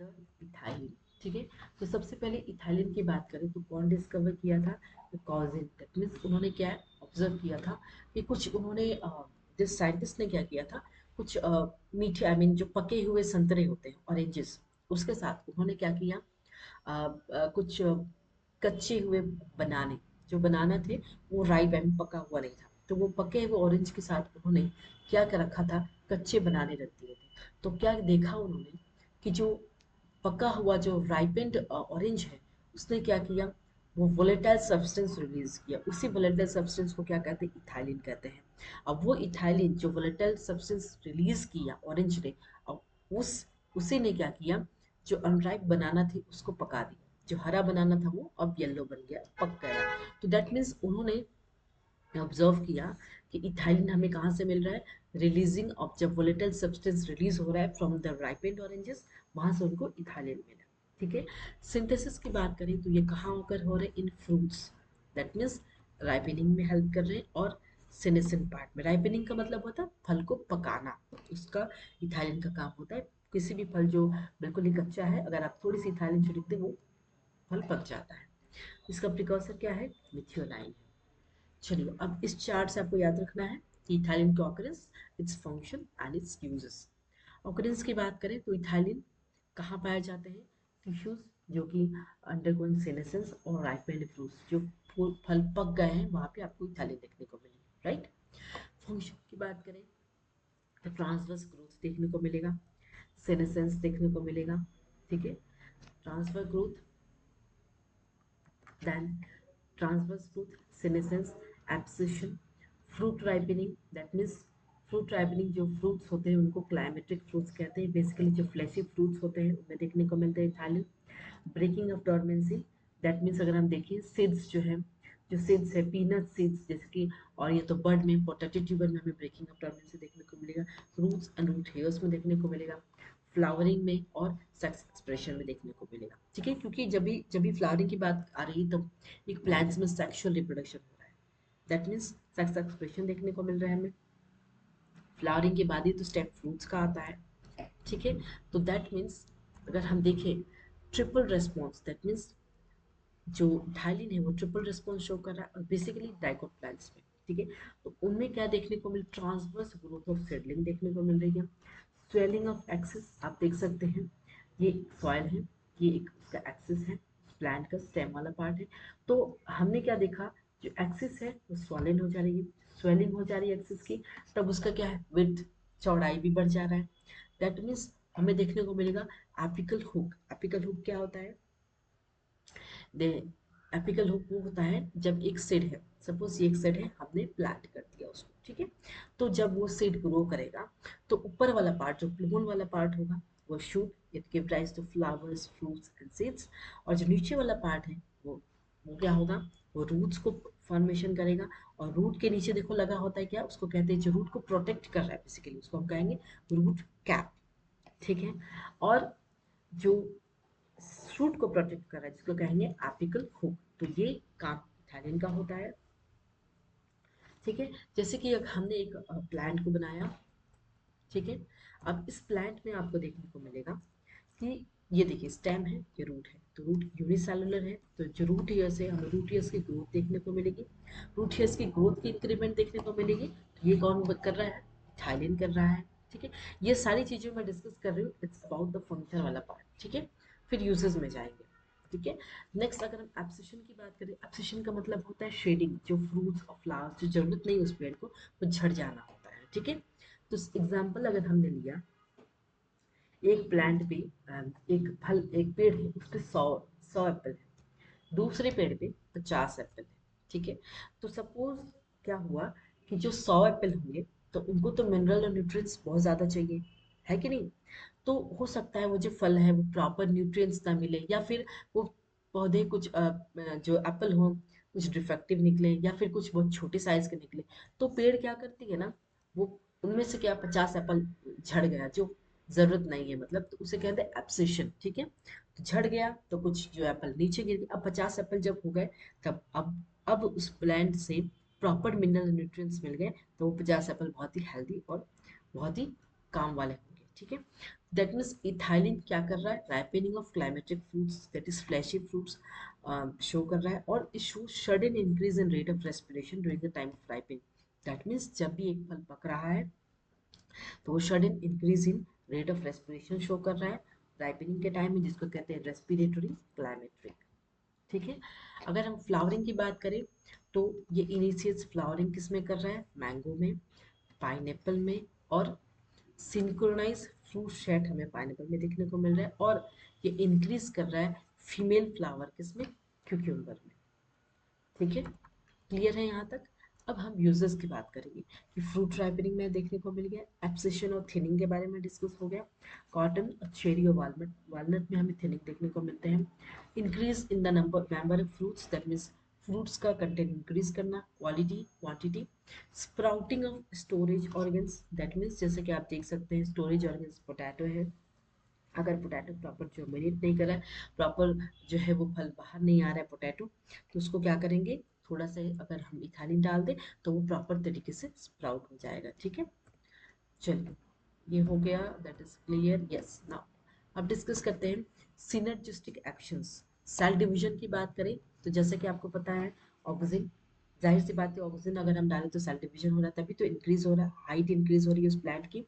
द इथाइलिन। ठीक है, तो सबसे पहले इथाइलिन की बात करें तो कौन डिस्कवर किया था? कॉजिन। दैट मीन्स उन्होंने क्या ऑब्जर्व किया था कि कुछ उन्होंने जिस साइंटिस्ट ने क्या किया था, कुछ मीठे आई मीन जो पके हुए संतरे होते हैं ऑरेंजेस, उसके साथ उन्होंने क्या किया, कुछ कच्चे हुए बनाने, जो बनाना थे वो राइप में पका हुआ नहीं था, तो वो पके हुए ऑरेंज के साथ उन्होंने क्या कर रखा था, कच्चे बनाने रख दिए थे। तो क्या देखा उन्होंने कि जो पका हुआ जो राइपेंड ऑरेंज है, उसने क्या किया, वो वोलेटाइल सब्सटेंस रिलीज किया। उसी वोलेटाइल सब्सटेंस को क्या कहते हैं? इथाइलिन कहते हैं। अब वो इथाइलिन जो वोलेटाइल सब्सटेंस रिलीज किया ऑरेंज ने, अब उस उसी ने क्या किया, जो अनराइप बनाना थी उसको पका दिया, जो हरा बनाना था वो अब येलो बन गया, पक गया। तो दैट मीन्स उन्होंने ऑब्जर्व किया कि इथाइलिन हमें कहाँ से मिल रहा है, रिलीजिंग ऑफ जब वोलेटाइल सब्सटेंस रिलीज हो रहा है फ्रॉम द राइपेंड ऑरेंजेस, वहां से उनको इथाइलिन मिला। ठीक है, सिंथेसिस की बात करें तो ये कहाँ होकर हो रहे हैं? इन फ्रूट्स। दैट मीन्स राइपेनिंग में हेल्प कर रहे हैं, और सेनेसेंट पार्ट में। राइपेनिंग का मतलब होता है फल को पकाना, उसका इथाइलिन का काम होता है। किसी भी फल जो बिल्कुल ही कच्चा है, अगर आप थोड़ी सी इथाइलिन छिड़क दें वो फल पक जाता है। इसका प्रिकॉर्सर क्या है? मिथियोनाइन। चलिए, अब इस चार्ट से आपको याद रखना है कि इथाइलिन का occurrence, it's function and it's uses. Occurrence की बात करें तो इथाइलिन कहाँ पाए जाते हैं? टिश्यूज जो कि अंडरगोइंग सेनेसेंस और राइपेंड फ्रूट्स, जो फल पक गए हैं वहाँ पे आपको इथाइलिन देखने को मिलेगी, राइट। फंक्शन की बात करें तो ट्रांसवर्स ग्रोथ देखने को मिलेगा, सेनेसेंस देखने को मिलेगा। ठीक है, transfer growth, then transverse growth, senescence, abscission, fruit ripening, that means fruit ripening, जो फ्रूट्स होते हैं उनको क्लाइमेटिक फ्रूट्स कहते हैं। बेसिकली जो फ्लैशी फ्रूट्स होते हैं उनमें देखने को मिलते हैं ethylene. Breaking of dormancy, that means अगर हम देखें सीड्स जो है, जो सीड्स है पीनट सीड्स जैसे कि, और ये तो बर्ड में पोटैटो ट्यूबर में हमें ब्रेकिंग ऑफ डॉर्मेंसी देखने को मिलेगा। रूट्स एंड रूट हेयर्स में देखने को मिलेगा, फ्लावरिंग में और सेक्स एक्सप्रेशन में देखने को मिलेगा। ठीक है, क्योंकि जब भी फ्लावरिंग की बात आ रही है तो एक प्लांट्स में सेक्सुअल रिप्रोडक्शन हो रहा है, दैट मीन्स सेक्स एक्सप्रेशन देखने को मिल रहा है हमें। फ्लावरिंग के बाद ही तो स्टेप फ्रूट्स का आता है। ठीक है, तो दैट मीन्स अगर हम देखें ट्रिपल रेस्पॉन्स, दैट मीन्स जो थाइलिन है वो ट्रिपल रिस्पॉन्स शो कर रहा है, और बेसिकली डाइकोट प्लांट्स में। ठीक है, तो उनमें क्या देखने को मिल, ट्रांसवर्स ग्रोथ ऑफ सीडलिंग देखने को मिल रही है। स्वेलिंग ऑफ एक्सिस आप देख सकते हैं, ये सॉइल है, ये एक उसका एक्सिस है, प्लांट का स्टेम वाला पार्ट है। तो हमने क्या देखा, जो एक्सिस है वो स्वॉलन हो जा रही है, स्वेलिंग हो जा रही है एक्सिस की, तब उसका क्या है, विड्थ, चौड़ाई भी बढ़ जा रहा है। दैट मीन्स हमें देखने को मिलेगा एपिकल हुक। एपिकल हुक क्या होता है? दे एपिकल हुक वो होता है जब एक सीड है, सपोज ये एक सीड है, हमने प्लांट कर दिया उसको। ठीक है, तो जब वो सीड ग्रो करेगा तो ऊपर वाला पार्ट जो प्लून वाला पार्ट होगा वो shoot, it give rise to flowers, fruits and seeds. और जो नीचे वाला पार्ट है वो क्या होगा, वो रूट्स को फॉर्मेशन करेगा। और रूट के नीचे देखो लगा होता है क्या, उसको कहते हैं जो रूट को प्रोटेक्ट कर रहा है, बेसिकली उसको हम कहेंगे रूट कैप। ठीक है, और जो शूट को प्रोटेक्ट कर रहा है जिसको कहेंगे एपिकल हुक, तो ये काम इथाइलिन का होता है। ठीक है, जैसे कि अब हमने एक प्लांट को बनाया। ठीक है, अब इस प्लांट में आपको देखने को मिलेगा कि ये देखिए स्टेम है, ये रूट है, तो रूट यूनिसेलुलर है, तो जो रूट ईयर्स है हमें रूट ईयर्स की ग्रोथ देखने को मिलेगी, रूट ईयर्स की ग्रोथ की इंक्रीमेंट देखने को मिलेगी। तो ये कौन कर रहा है? इथाइलिन कर रहा है। ठीक है, ये सारी चीजें मैं डिस्कस कर रही हूँ, इट्स अबाउट द फंक्शन वाला पार्ट। ठीक है, फिर यूजेस में जाएंगे। ठीक है। नेक्स्ट अगर हम एब्सिशन की बात करें, एब्सिशन का मतलब होता है शेडिंग, जो फ्रूट्स और फ्लावर्स जो जरूरत नहीं उस पेड़ को वो झड़ जाना होता है, ठीक है। तो एग्जाम्पल अगर हमने लिया, एक प्लांट पे एक फल, एक पेड़ है उस पे 100 एप्पल है, दूसरे पेड़ पे 50 एप्पल है, ठीक है। तो सपोज क्या हुआ कि जो 100 एप्पल होंगे तो उनको तो मिनरल और न्यूट्रिएंट्स बहुत ज्यादा चाहिए, है कि नहीं। तो हो सकता है वो जो फल है वो प्रॉपर न्यूट्रिएंट्स ना मिले, या फिर वो पौधे कुछ जो एप्पल हो कुछ डिफेक्टिव निकले, या फिर कुछ बहुत छोटे साइज के निकले। तो पेड़ क्या करती है ना, वो उनमें से क्या 50 एप्पल झड़ गया जो जरूरत नहीं है, मतलब तो उसे कहते हैं एब्सेशन, ठीक है। तो झड़ गया तो कुछ जो एप्पल नीचे गिर गए, अब 50 एप्पल जब हो गए तब अब उस प्लांट से प्रॉपर मिनरल न्यूट्रिएंट्स मिल गए, तो वो 50 एप्पल बहुत ही हेल्दी और बहुत ही काम वाले होंगे, ठीक है। दैट मीन्स इथाइलिन क्या कर रहा है, ripening of climacteric fruits that is fleshy fruits show कर रहा है, और it show sudden increase in rate of respiration during the time of ripening. That means जब भी एक फल पक रहा है तो वो sudden increase in rate of respiration show कर रहा है राइपनिंग के टाइम में, जिसको कहते हैं रेस्पिरेटरी क्लाइमेट्रिक, ठीक है। अगर हम फ्लावरिंग की बात करें तो ये इनिशिएट्स फ्लावरिंग किस में कर रहा है, मैंगो में, पाइनएप्पल में, और सिंक्रोनाइज फ्रूट सेट हमें पाइनएप्पल में देखने को मिल रहा है, और ये इंक्रीज कर रहा है फीमेल फ्लावर किसमें, क्यूक्यूम्बर में, ठीक है। क्लियर है यहाँ तक। अब हम यूजर्स की बात करेंगे कि फ्रूट राइपनिंग में देखने को मिल गया, एब्सेशन और थिनिंग के बारे में डिस्कस हो गया, कॉटन और चेरी और वालनट, वालनट में हमें थिनिंग देखने को मिलते हैं, increase in the number of fruits that means fruits का कंटेंट इंक्रीज करना, quality quantity, sprouting of storage organs that means जैसे कि आप देख सकते हैं स्टोरेज ऑर्गन्स पोटैटो है, अगर पोटैटो प्रॉपर जर्मिनेट नहीं कर रहा है, प्रॉपर जो है वो फल बाहर नहीं आ रहा है पोटैटो, तो उसको क्या करेंगे, थोड़ा सा अगर हम इथालिन डाल दें तो वो प्रॉपर तरीके से स्प्राउट हो जाएगा, ठीक है। चलिए ये हो गया, that is clear, yes. Now अब डिस्कस करते हैं सिनर्जिस्टिक एक्शंस। सेल डिवीजन की बात करें तो जैसे कि आपको पता है ऑक्सीजन, जाहिर सी बात है ऑक्सीजन अगर हम डालें तो सेल डिवीजन हो रहा है, तभी तो इंक्रीज हो रहा है, हाइट इंक्रीज हो रही है उस प्लांट की,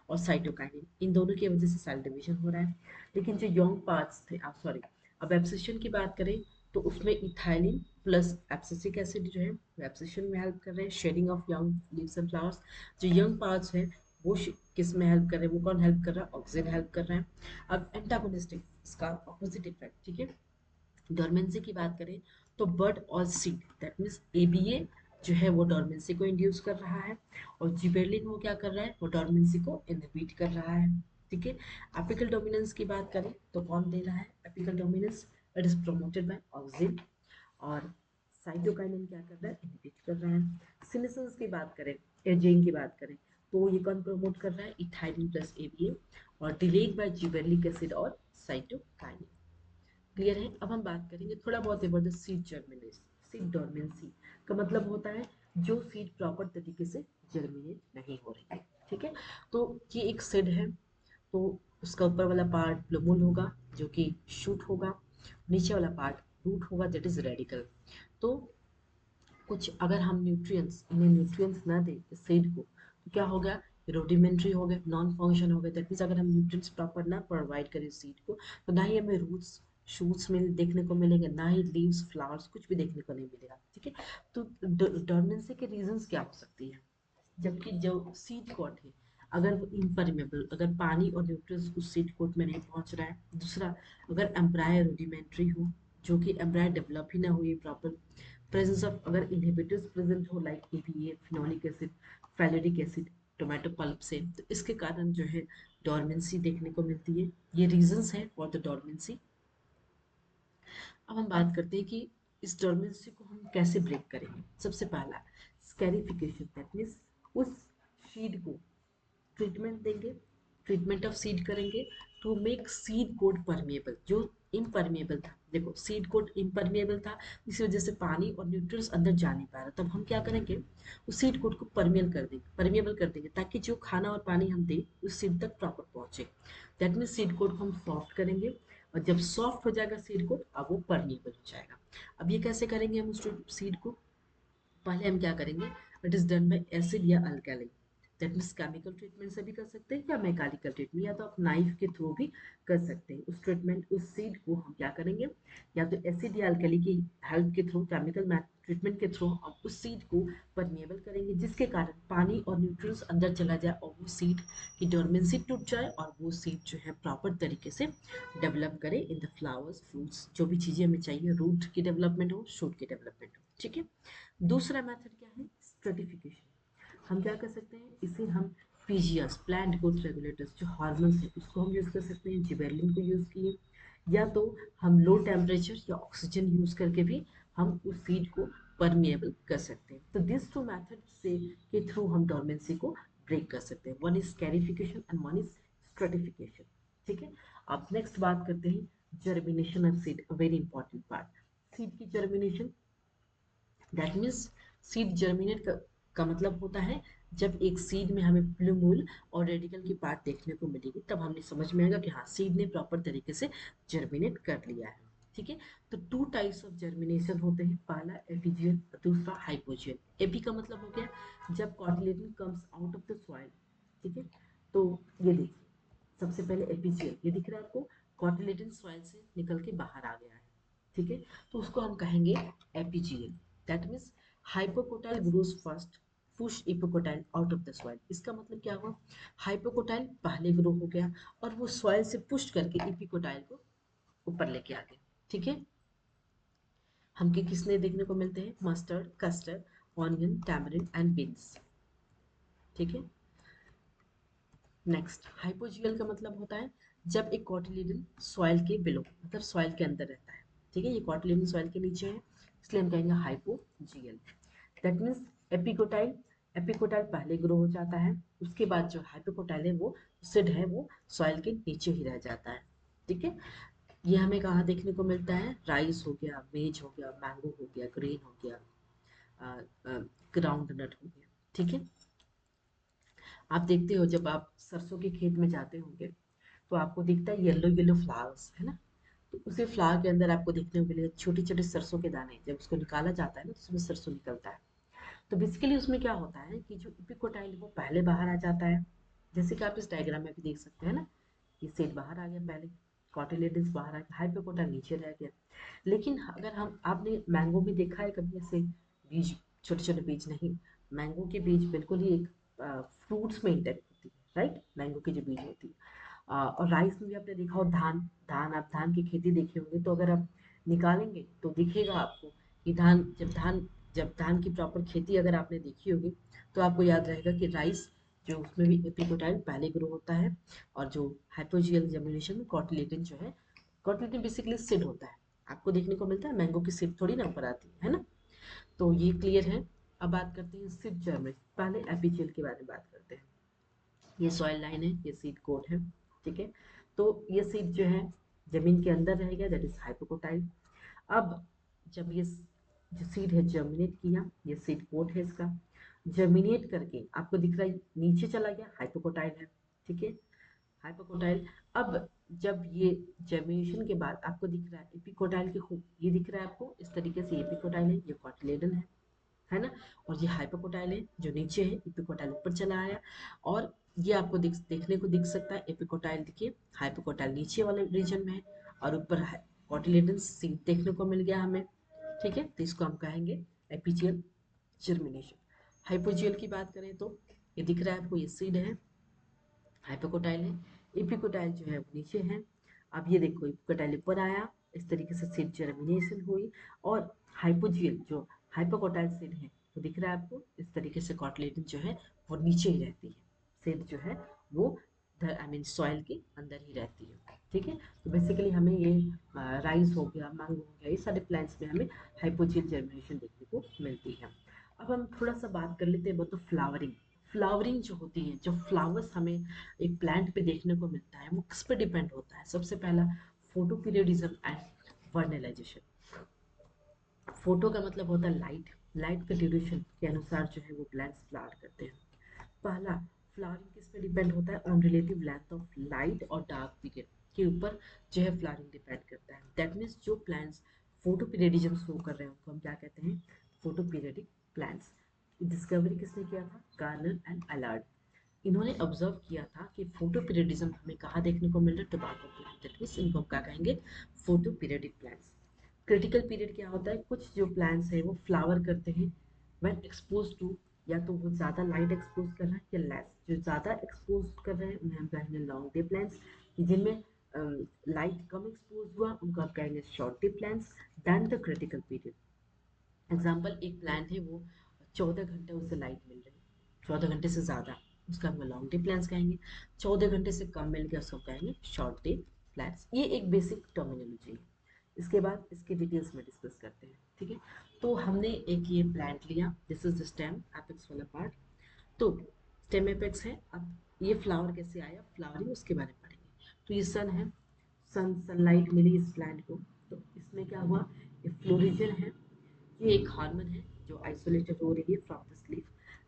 और साइटोकाइनिन, इन दोनों की वजह से सेल डिवीजन हो रहा है। लेकिन जो यंग पार्ट्स थे, आप सॉरी, अब एब्सिशन की बात करें तो उसमें इथाइलिन प्लस एब्सिसिक एसिड जो है वो एब्सिशन में हेल्प कर रहे हैं, shedding of young leaves and flowers. जो यंग पार्ट्स है वो किस में हेल्प कर रहे हैं, वो कौन हेल्प कर रहा है, ऑक्सीजन हेल्प कर रहा है। अब एंटागोनिस्टिक, इसका ऑपोजिट इफेक्ट, ठीक है। डोरमेंसी की बात करें तो बर्ड और सीड दैट मीन्स एबीए जो है वो डोरमेंसी को इंड्यूस कर रहा है, और जिबेरलिन वो क्या कर रहा है, वो डोरमेंसी को इनहिबिट कर रहा है, ठीक है। एपिकल डोमिनेंस की बात करें तो कौन दे रहा है apical dominance, it is promoted by auxin, और साइटोकाइनिन क्या कर रहा है, इनहिबिट कर रहा है। सिनेसेंस की बात करें, एजिंग की बात करें तो ये कौन प्रमोट कर रहा है, इथाइलिन प्लस एबीए, और डिलेड बाय जिबेरलिक एसिड और साइटोकाइनिन। क्लियर है। अब हम बात करेंगे थोड़ा बहुत about the seed germination, seed dormancy का मतलब होता है जो सीड प्रॉपर तरीके से जर्मिनेट नहीं हो रही है, ठीक है। तो ये एक सीड है, तो उसका ऊपर वाला पार्ट ब्लोमुल होगा जो कि शूट होगा, नीचे वाला पार्ट रूट होगा दैट इज रेडिकल। तो कुछ अगर हम न्यूट्रिएंट्स इन्हें न्यूट्रिएंट्स ना दें इस सीड को तो क्या हो गया, रोडिमेंट्री हो गया, नॉन फंक्शन हो गया, दैट मीन्स अगर हम न्यूट्रिएंट्स प्रॉपर ना प्रोवाइड करें सीड को तो ना ही हमें रूट्स शूट्स में देखने को मिलेंगे, ना ही लीव्स फ्लावर्स कुछ भी देखने को नहीं मिलेगा, ठीक है। तो डोरमेंसी के रीजंस क्या हो सकती है, जबकि जो सीड कोट है अगर वो इम्परमेबल, अगर पानी और न्यूट्रिएंट्स उस सीड कोट में नहीं पहुंच रहा है, दूसरा अगर एम्ब्रायो रूडिमेंट्री हो, जो कि एम्ब्रायो डेवलप ही ना हुई प्रॉपर, प्रेजेंस ऑफ अगर इनहिबिटर्स प्रेजेंट हो like APA, phenolic acid, ferulic acid tomato pulp से, तो इसके कारण जो है डोरमेंसी देखने को मिलती है। ये रीजंस हैं फॉर द डोरमेंसी। अब हम बात करते हैं कि इस डोरमेंसी को हम कैसे ब्रेक करेंगे। सबसे पहला स्कैरिफिकेशन, दैट मीन्स उस सीड को ट्रीटमेंट देंगे, ट्रीटमेंट ऑफ सीड करेंगे to make seed coat permeable, जो इम्परमेबल था, देखो सीड कोड इम्परमेबल था, इसी वजह से पानी और न्यूट्रिएंट्स अंदर जा नहीं पा रहा, तब हम क्या करेंगे उस सीड कोड को परमेबल कर देंगे ताकि जो खाना और पानी हम दें उस सीड तक प्रॉपर पहुंचे। दैट मीन्स सीड कोड को हम सॉफ्ट करेंगे, और जब सॉफ्ट हो जाएगा सीड कोड अब वो परमेबल हो जाएगा। अब ये कैसे करेंगे हम उस सीड को, पहले हम क्या करेंगे, it is done by acid या alkali, that means chemical treatment से भी कर सकते हैं या मैकेनिकल ट्रीटमेंट, या तो आप नाइफ के थ्रू भी कर सकते हैं। उस ट्रीटमेंट उस सीड को हम क्या करेंगे, या तो एसिड या अल्कली की हेल्प के थ्रू, केमिकल ट्रीटमेंट के थ्रू हम उस सीड को परमेबल करेंगे, जिसके कारण पानी और न्यूट्रिएंट्स अंदर चला जाए और वो सीड की डोरमेंसी टूट जाए और वो सीड जो है प्रॉपर तरीके से डेवलप करे इन द फ्लावर्स फ्रूट्स, जो भी चीज़ें हमें चाहिए, रूट की डेवलपमेंट हो, शूट की डेवलपमेंट हो। ठीक है। दूसरा मेथड क्या है, स्ट्रेटिफिकेशन। हम क्या कर सकते हैं, इसे हम पीजीएस, प्लांट ग्रोथ रेगुलेटर्स, जो हार्मोन्स है उसको हम यूज़ कर सकते हैं, जिबेरलिन को यूज़ किए, या तो हम लो टेम्परेचर या ऑक्सीजन यूज़ करके भी हम उस सीड को परमिएबल कर सकते हैं। तो दिस टू मेथड से के थ्रू हम डोरमेंसी को ब्रेक कर सकते हैं। One is scarification and one is stratification. ठीक है। अब नेक्स्ट बात करते हैं germination of seed, very important part. Seed की germination, that means seed germinate का मतलब होता है जब एक सीड में हमें प्लूमूल और रेडिकल की पार्ट देखने को मिलेगी, तब हमें समझ में आएगा कि हाँ सीड ने प्रॉपर तरीके से जर्मिनेट कर लिया है। ठीक है। तो टू टाइप्स ऑफ जर्मिनेशन होते हैं, पहला एपिजियल, दूसरा हाइपोजियल। एपी का मतलब हो गया जब cotyledon comes out of the soil. ठीक है। तो ये देखिए, सबसे पहले एपिजियल, ये दिख रहा है आपको, कॉटिलेडन सॉइल से निकल के बाहर आ गया है। ठीक है। तो उसको हम कहेंगे epigeal. That means hypocotyl grows first, push epicotyl out of the soil. इसका मतलब क्या हुआ, हाइपोकोटाइल पहले ग्रो हो गया और वो सॉइल से पुश करके इपिकोटाइल को ऊपर लेके आ गया। ठीक है। हमके किसने देखने को मिलते हैं, mustard, custard, onion, tamarind and beans. ठीक है। नेक्स्ट, हाइपोजियल का मतलब होता है जब एक कॉटिलिडन सॉइल के बिलो, मतलब सॉइल के अंदर रहता है। ठीक है। ये कॉटिलिडन सॉइल के नीचे है, इसलिए हम कहेंगे hypogeal. That means epicotyl, epicotyl पहले ग्रो हो जाता है, उसके बाद जो हाइपोकोटाइल है वो सिड है वो सॉइल के नीचे ही रह जाता है। ठीक है। ये हमें कहाँ देखने को मिलता है, राइस हो गया, मेज हो गया, मैंगो हो गया, ग्रेन हो गया, ग्राउंड नट हो गया। ठीक है। आप देखते हो जब आप सरसों के खेत में जाते होंगे तो आपको दिखता है येलो येलो फ्लावर्स, है ना। तो उसी फ्लावर के अंदर आपको देखने को मिलेगा छोटे छोटे सरसों के दाने, जब उसको निकाला जाता है ना तो उसमें सरसों निकलता है। तो बेसिकली उसमें क्या होता है कि जो इपिकोटाइल वो पहले बाहर आ जाता है, जैसे कि आप इस डायग्राम में भी देख सकते हैं ना, ये सेट बाहर आ गया पहले, कॉटिलेडन्स बाहर आ गया, हाइपोकोटाइल नीचे रह गया। लेकिन अगर हम, आपने मैंगो भी देखा है कभी ऐसे बीज, छोटे छोटे बीज नहीं, मैंगो के बीज बिल्कुल ही एक फ्रूट्स में इंटेक्ट होती है, राइट, मैंगो की जो बीज होती है। और राइस में भी आपने देखा हो, धान, धान, आप धान की खेती देखे होंगे, तो अगर आप निकालेंगे तो दिखेगा आपको कि धान, जब धान की प्रॉपर खेती अगर आपने देखी होगी तो आपको याद रहेगा कि राइस जो उसमें भी एपिकोटाइल पहले ग्रो होता है, और जो हाइपोजियल जर्मिनेशन में कॉटिलेडन जो है, कॉटिलेडन बेसिकली सीड होता है, आपको देखने को मिलता है, मैंगो की सीड थोड़ी ना ऊपर आती है ना। तो ये क्लियर है। अब बात करते हैं सीड जर्मिनेशन, पहले एपिजियल के बारे में बात करते हैं। ये सॉइल लाइन है, ये सीड कोट है। ठीक है। तो ये सीड जो है जमीन के अंदर रहेगा, दैट इज हाइपोकोटाइल। अब जब ये जो सीड है जर्मिनेट किया, ये सीड कोट है इसका, जर्मिनेट करके आपको दिख रहा है नीचे चला गया, हाइपोकोटाइल है। ठीक है। हाइपोकोटाइल। अब जब ये जर्मिनेशन के बाद आपको दिख रहा है एपिकोटाइल के खूब, ये दिख रहा है आपको इस तरीके से, एपिकोटाइल है, ये कॉटिलेडन है ना, और ये हाइपोकोटाइल है जो नीचे है, एपिकोटाइल ऊपर चला आया। और ये आपको देखने को दिख सकता है, एपिकोटाइल देखिए, हाइपोकोटाइल नीचे वाले रीजन में है और ऊपर कॉटिलेडन सीड देखने को मिल गया हमें। ठीक है। तो इसको हम कहेंगे एपिजियल जर्मिनेशन। हाइपोजियल की बात करें तो ये दिख रहा है आपको, ये सीड है, हाइपोकोटाइल है, एपिकोटाइल जो है वो नीचे है। अब ये देखो, एपिकोटाइल ऊपर आया, इस तरीके से सीड जर्मिनेशन हुई। और हाइपोजियल जो हाइपोकोटाइल सीड है वो दिख रहा है आपको इस तरीके से, कॉटिलेडन जो है वो नीचे ही रहती है, सीड जो है वो आई मीन सॉइल के अंदर ही रहती है। ठीक है। तो बेसिकली हमें ये राइस हो गया, मैंगो हो गया, ये सारे प्लांट्स में हमें हाइपोजियल जर्मिनेशन देखने को मिलती है। अब हम थोड़ा सा बात कर लेते हैं वो तो फ्लावरिंग। फ्लावरिंग जो होती है, जो फ्लावर्स हमें एक प्लांट पे देखने को मिलता है, वो किस पे डिपेंड होता है, सबसे पहला photo periodism and vernalization. Photo का मतलब होता है लाइट, लाइट के ड्यूरेशन के अनुसार जो है वो प्लांट्स फ्लावर करते हैं। पहला, फ्लावरिंग किस पे डिपेंड होता है, on relative length of light और डार्क पीरियड के ऊपर जो है फ्लावरिंग डिपेंड करता है। दैट मीन्स जो प्लांट्स फोटो पीरियडिज्म शो कर रहे हैं उनको हम क्या कहते हैं, फोटो पीरियडिक प्लांट्स। डिस्कवरी किसने किया था, गार्नर एंड अलार्ड। इन्होंने ऑब्जर्व किया था कि फोटो पीरियडिज्म हमें कहाँ देखने को मिल रहा है, टोबैको प्लांट, दैट मीन्स इनको हम क्या कहेंगे, photo periodic plants. Critical period क्या होता है, कुछ जो प्लांट्स है वो फ्लावर करते हैं व्हेन एक्सपोज टू, या तो वो ज़्यादा लाइट एक्सपोज कर रहा है या लेस, जो ज़्यादा एक्सपोज कर रहे हैं उन्हें हम कहेंगे लॉन्ग डे प्लांट्स, जिनमें लाइट कम एक्सपोज हुआ उनको आप कहेंगे short day plants than the critical period. Example, एक प्लांट है वो 14 घंटे उसे लाइट मिल रही है, 14 घंटे से ज़्यादा, उसका हम लॉन्ग डे प्लांट्स कहेंगे। 14 घंटे से कम मिल गया उसको कहेंगे शॉर्ट डे प्लांट्स। ये एक बेसिक टर्मिनोलॉजी है। इसके बाद इसके डिटेल्स में डिस्कस करते हैं, ठीक है। तो हमने एक ये प्लांट लिया, this is the stem apex वाला पार्ट। तो स्टेम एपेक्स है, अब ये फ्लावर कैसे आया, फ्लावरिंग, उसके बारे में पढ़ेंगे। तो ये सन है, सनलाइट मिली इस प्लांट को, तो इसमें क्या हुआ, ये फ्लोरिजन है, ये एक हार्मोन है जो आइसोलेटेड हो रही है फ्रॉम द स्लीव।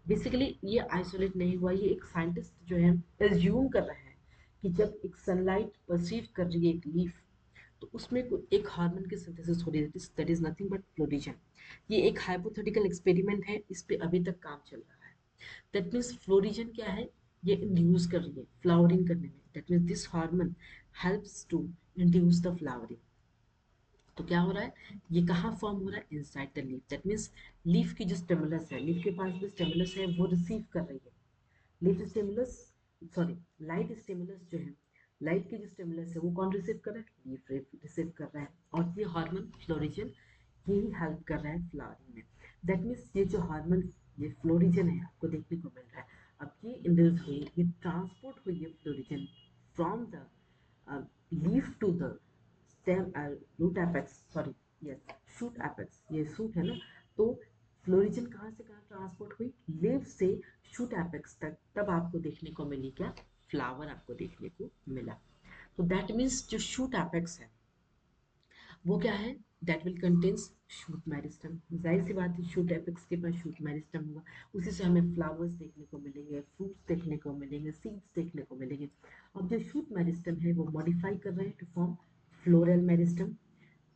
बेसिकली ये आइसोलेट नहीं हुआ, ये एक साइंटिस्ट जो है एज्यूम कर रहा है कि जब एक सनलाइट परसीव कर रही है एक लीफ, तो उसमें एक हार्मोन की सिंथेसिस हो रही है, that is nothing but florigen. ये एक हाइपोथेटिकल एक्सपेरिमेंट है, इस पे अभी तक काम चल रहा है। दैट मीन्स फ्लोरिजन क्या है, ये इंड्यूस कर रही है फ्लावरिंग करने में, that means this hormone helps to induce the flowering. तो क्या हो रहा है, ये कहाँ फॉर्म हो रहा है, inside the leaf, that means leaf की जो स्टेमुलस है, लीफ के पास जो स्टेमुलस है वो रिसीव कर रही है, leaf stimulus, sorry, light stimulus जो है, लाइट की जो स्टेमुलस है वो कौन रिसीव कर रहा है, लीफ रिसीव कर रहा है, और ये हार्मोन फ्लोरिजन यही हेल्प कर रहा है फ्लावरिंग में। दैट मीन्स ये जो हार्मोन, ये फ्लोरिजन है आपको देखने को मिल रहा है, अब ये इंड्यूस हुई, ये ट्रांसपोर्ट हुई है florigen from the leaf to the stem, root apex, sorry, yes, shoot apex, ये shoot है ना, तो फ्लोरिजन कहाँ से कहाँ ट्रांसपोर्ट हुई, लीफ से शूट एपेक्स तक, तब आपको देखने को मिली क्या, फ्लावर आपको देखने को मिला। तो दैट मीन्स जो शूट एपेक्स है वो क्या है, that will contains shoot meristem, जाहिर सी बात है शूट एपेक्स के पास शूट मेरिस्टम होगा, उसी से हमें फ्लावर्स देखने को मिलेंगे, फ्रूट्स देखने को मिलेंगे, सीड्स देखने को मिलेंगे। अब जो शूट मेरिस्टम है वो मॉडिफाई कर रहे हैं टू फॉर्म फ्लोरल मेरिस्टम,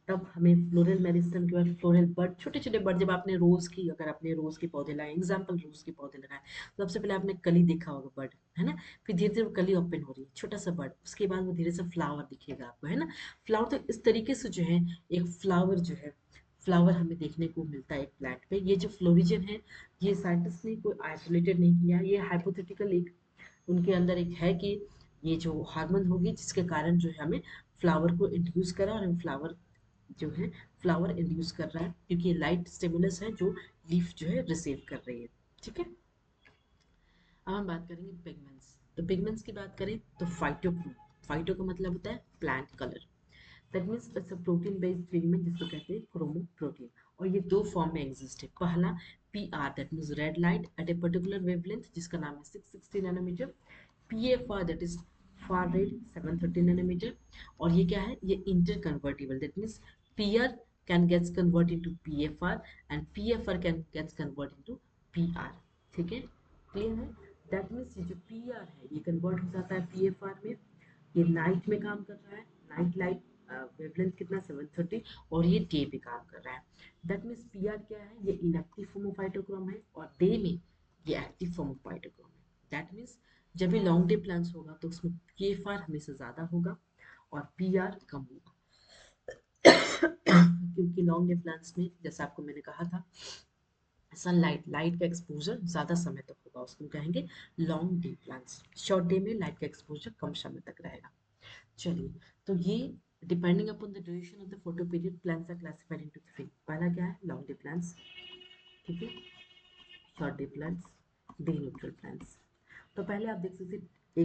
तब हमें फ्लोरल मेरिस्टम के बाद फ्लोरल बर्ड, छोटे छोटे बर्ड, जब आपने रोज की, अगर आपने रोज के पौधे लाए, एग्जाम्पल रोज के पौधे लगाए, तो सबसे पहले आपने कली देखा होगा बर्ड, है ना, फिर धीरे धीरे वो कली ओपन हो रही है, छोटा सा बर्ड, उसके बाद वो धीरे से फ्लावर दिखेगा आपको, है ना। फ्लावर, तो इस तरीके से जो है एक फ्लावर जो है, फ्लावर हमें देखने को मिलता है एक प्लांट पे। ये जो फ्लोरिजन है, ये साइंटिस्ट ने कोई आइसोलेटेड नहीं किया, ये हाइपोथेटिकल एक उनके अंदर एक है कि ये जो हार्मोन होगी जिसके कारण जो है हमें फ्लावर को इंड्यूस करा, और हम फ्लावर जो है फ्लावर इंड्यूस कर रहा है, क्योंकि लाइट स्टिमुलस है जो लीफ जो है रिसीव कर रही है, ठीक है। अब हम बात करेंगे पिगमेंट्स। तो पिगमेंट्स की बात करें तो फाइटोक्रोम, फाइटो का मतलब होता है plant colour, that means it's a protein based pigment जिसको कहते हैं क्रोमोप्रोटीन, और ये दो फॉर्म में एग्जिस्ट है। पहला PR, that means red light at a particular wavelength, जिसका नाम है 660 nanometre. PFR, that is far red 730 nanometre. और ये क्या है, ये inter convertible, that means PR can gets convert into PFR and PFR can gets convert into PR, ठीक है, क्लियर है। दैट मीन्स ये जो PR है ये कन्वर्ट हो जाता है PFR में, ये नाइट में काम कर रहा है, नाइट लाइट वेवलेंथ कितना 730, और ये डे पे काम कर रहा है। दैट मीन्स PR क्या है, ये इनएक्टिव फॉर्म ऑफ फाइटोक्रोम है, और डे में ये एक्टिव फॉर्म ऑफ फाइटोक्रोम है। दैट मीन्स जब भी लॉन्ग डे प्लांट्स होगा तो उसमें PFR हमेशा ज़्यादा होगा और PR कम होगा। क्योंकि लॉन्ग डे प्लांट्स में जैसा आपको मैंने कहा था, सनलाइट, लाइट का एक्सपोजर ज़्यादा समय तक होगा, उसको कहेंगे long day plants. Short day में लाइट का एक्सपोजर कम समय तक रहेगा। चलिए, तो ये depending upon the duration of the photo period plants are classified into three. पहला क्या है, लॉन्ग डे प्लांट्स, ठीक है, short day plants, day neutral plants. तो पहले आप देख सकते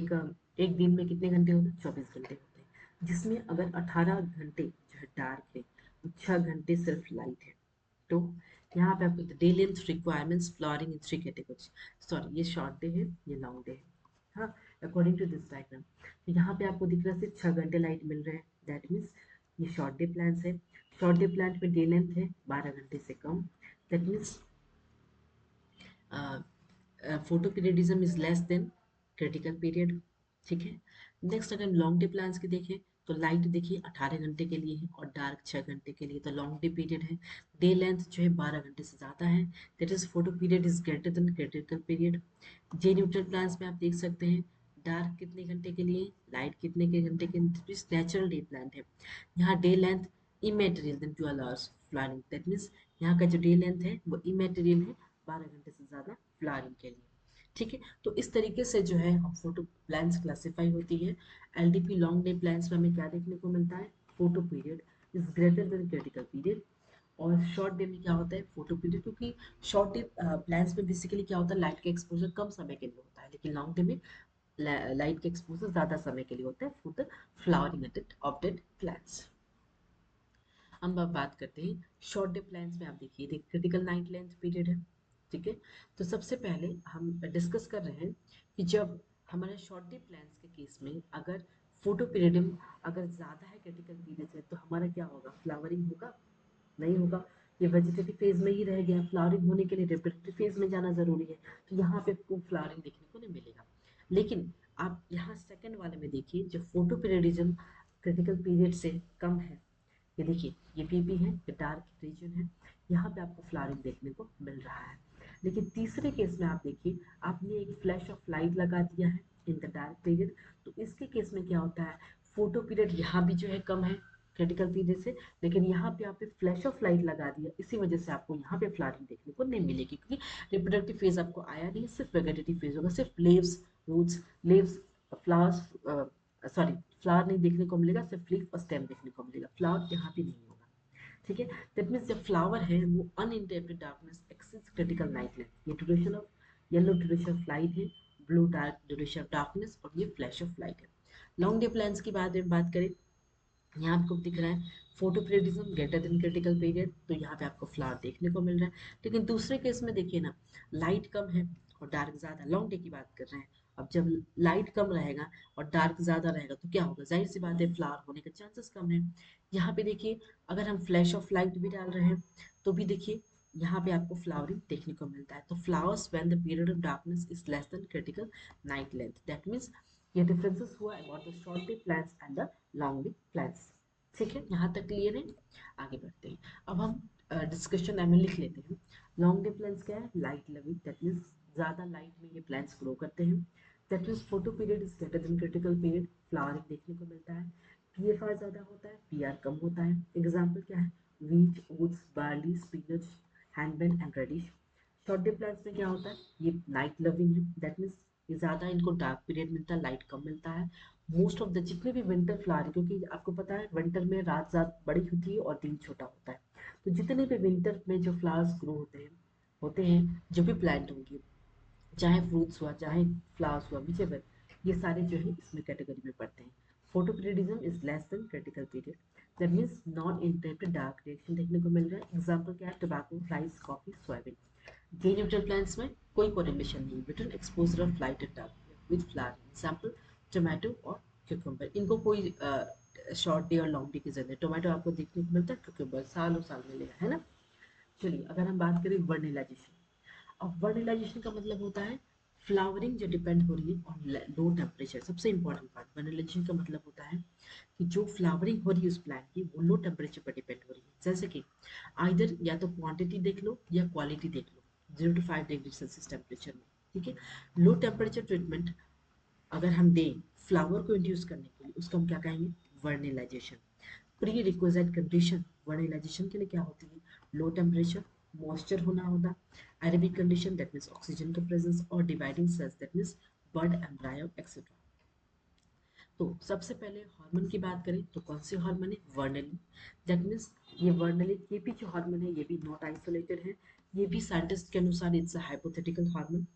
हैं एक दिन में कितने घंटे होते हैं, 24 घंटे होते हैं, जिसमें अगर 18 घंटे जो है डार्क है, 6 घंटे सिर्फ लाइट है। तो यहाँ पे आपको day length requirements flooring in three categories, sorry ये शॉर्ट डे है, ये लॉन्ग डे है, हाँ, अकॉर्डिंग टू दिस डायग्राम। तो यहाँ पे आपको दिख रहा है सिर्फ 6 घंटे लाइट मिल रहे हैं, दैट मीन्स ये शॉर्ट डे प्लांट्स है। शॉर्ट डे प्लांट में डे लेंथ है 12 घंटे से कम, that means photoperiodism is less than critical period, ठीक है। नेक्स्ट अगर हम लॉन्ग डे प्लान्स की देखें तो लाइट देखिए 18 घंटे के लिए है और डार्क 6 घंटे के लिए, तो लॉन्ग डे पीरियड है। डे लेंथ जो है 12 घंटे से ज़्यादा है, that is photo period is greater than critical period. J neutral plants में आप देख सकते हैं डार्क कितने घंटे के लिए, लाइट कितने के घंटे के, नेचुरल डे प्लांट है। यहाँ day length immaterial than 12 hours flowering, that means यहाँ का जो डे लेंथ है वो इमेटेरियल है, 12 घंटे से ज़्यादा फ्लावरिंग के लिए। ठीक है, तो इस तरीके से जो है हम फोटो प्लान्स क्लासिफाई होती है। एलडीपी लॉन्ग डे प्लान्स में हमें क्या देखने को मिलता है, photo period is greater than critical period. और शॉर्ट डे में क्या होता है, फोटो पीरियड, क्योंकि शॉर्ट डे प्लान्स में बेसिकली क्या होता है, लाइट का एक्सपोजर कम समय के लिए होता है, लेकिन लॉन्ग डे में लाइट का एक्सपोजर ज़्यादा समय के लिए होता है for the flowering of that plants. हम अब बात करते हैं शॉर्ट डे प्लान्स में। आप देखिए क्रिटिकल नाइट लेंथ पीरियड है। ठीक है, तो सबसे पहले हम डिस्कस कर रहे हैं कि जब हमारे शॉर्ट डे प्लान्स के केस में अगर फोटो पीरियड अगर ज़्यादा है क्रिटिकल पीरियड से, तो हमारा क्या होगा, फ्लावरिंग होगा, नहीं होगा, ये वेजिटेटिव फेज में ही रह गया। फ्लावरिंग होने के लिए रिप्रोडक्टिव फेज में जाना जरूरी है, तो यहाँ पे आपको फ्लावरिंग देखने को नहीं मिलेगा। लेकिन आप यहाँ सेकंड वाले में देखिए, जो फोटो पीरियडिज्म क्रिटिकल पीरियड से कम है, ये देखिए ये पीपी है, ये डार्क रीजन है, यहाँ पे आपको फ्लावरिंग देखने को मिल रहा है। लेकिन तीसरे केस में आप देखिए, आपने एक फ्लैश ऑफ लाइट लगा दिया है इन द डार्क पीरियड, तो इसके केस में क्या होता है, फोटो पीरियड यहाँ भी जो है कम है क्रिटिकल पीरियड से, लेकिन यहाँ पे आपने फ्लैश ऑफ लाइट लगा दिया, इसी वजह से आपको यहाँ पे फ्लावरिंग देखने को नहीं मिलेगी, क्योंकि रिप्रोडक्टिव फेज आपको आया नहीं, सिर्फ वेगेटेटिव फेज होगा, सिर्फ leaves, roots, leaves, flowers, sorry flower नहीं देखने को मिलेगा, सिर्फ लीफ और स्टेम देखने को मिलेगा, फ्लावर यहाँ पे नहीं होगा। ठीक है, दैट मीन्स जब फ्लावर है वो uninterrupted darkness excess critical night length, ये duration of yellow duration of light है, blue dark duration of darkness, और ये फ्लैश ऑफ लाइट है। लॉन्ग डे प्लान्स की बात करें, यहाँ आपको दिख रहा है photoperiodism greater than critical period, तो यहाँ पे आपको फ्लावर देखने को मिल रहा है। लेकिन दूसरे केस में देखिए ना, लाइट कम है और डार्क ज़्यादा, लॉन्ग डे की बात कर रहे हैं। अब जब लाइट कम रहेगा और डार्क ज़्यादा रहेगा तो क्या होगा, जाहिर सी बात है फ्लावर होने के चांसेस कम है। यहाँ पे देखिए अगर हम फ्लैश ऑफ लाइट भी डाल रहे हैं तो भी देखिए यहाँ पे आपको फ्लावरिंग देखने को मिलता है। तो flowers when the period of darkness is less than critical night length, that means ये डिफरेंसेस हुआ about the short day plans and the long day plans. ठीक है, यहाँ तक क्लियर है। आगे बढ़ते हैं, अब हम डिस्कशन में लिख लेते हैं। लॉन्ग डे प्लांट्स क्या है, लाइट लविंग, दैट मीन्स ज़्यादा लाइट में ये प्लांट्स ग्रो करते हैं। That means photo period is greater than critical period, flowering देखने को मिलता है। पीएफआर ज़्यादा होता है, पीआर कम होता है। एग्जाम्पल क्या है, wheat, oats, barley, spinach, henbane and radish. Short day plants में क्या होता है, ये नाइट लविंग है, दैट मीन्स ये ज़्यादा इनको डार्क पीरियड मिलता है, लाइट कम मिलता है। मोस्ट ऑफ द जितने भी विंटर फ्लावर, क्योंकि आपको पता है विंटर में रात ज़्यादा बड़ी होती है और दिन छोटा होता है, तो जितने भी विंटर में जो फ्लावर्स ग्रो होते हैं जो भी प्लांट होंगे, चाहे फ्रूट्स हुआ चाहे फ्लावर्स हुआ, विचेवर, ये सारे जो है इसमें कैटेगरी में पड़ते हैं। Photo periodism is less than critical period, that means non interrupted dark reaction देखने को मिल रहा है। एग्जाम्पल क्या है, टोबैको, राइस, कॉफी, सोयाबीन। जे न्यूट्रल प्लांट्स में कोई कोरिलेशन नहीं between exposure of light and dark with flower, example tomato और क्यूकम्बर। इनको कोई शॉर्ट डे और लॉन्ग डे की जरूरत है, टोमेटो आपको देखने को मिलता है, क्यूकम्बर सालों साल मिलेगा, है ना। चलिए अगर हम बात करें वर्निलाइजेशन, अब वर्निलाइजेशन का मतलब होता है फ्लावरिंग जो डिपेंड हो रही है ऑन लो टेम्परेचर। सबसे इंपॉर्टेंट पार्ट, वर्निलाइजेशन का मतलब होता है कि जो फ्लावरिंग हो रही है उस प्लांट की वो लो टेम्परेचर पर डिपेंड हो रही है। जैसे कि आइदर या तो क्वांटिटी देख लो या क्वालिटी देख लो, 0 to 5 डिग्री सेल्सियस टेम्परेचर में। ठीक है, लो टेम्परेचर ट्रीटमेंट अगर हम दें फ्लावर को इंड्यूस करने के लिए, उसको हम क्या कहेंगे, वर्निलाइजेशन। प्री रिक्विजिट कंडीशन वर्निलाइजेशन के लिए क्या होती है, लो टेम्परेचर, मॉइस्चर होना होगा, aerobic condition that means oxygen का प्रेजेंस, और dividing cells that means bud embryo etcetera. तो सबसे पहले हार्मोन की बात करें तो कौन सी हार्मोन है, वर्नलिन, दैट मीन्स ये वर्नलिन, ये भी जो हार्मोन है ये भी नॉट आइसोलेटेड है, ये भी साइंटिस्ट के अनुसार it's a hypothetical hormone.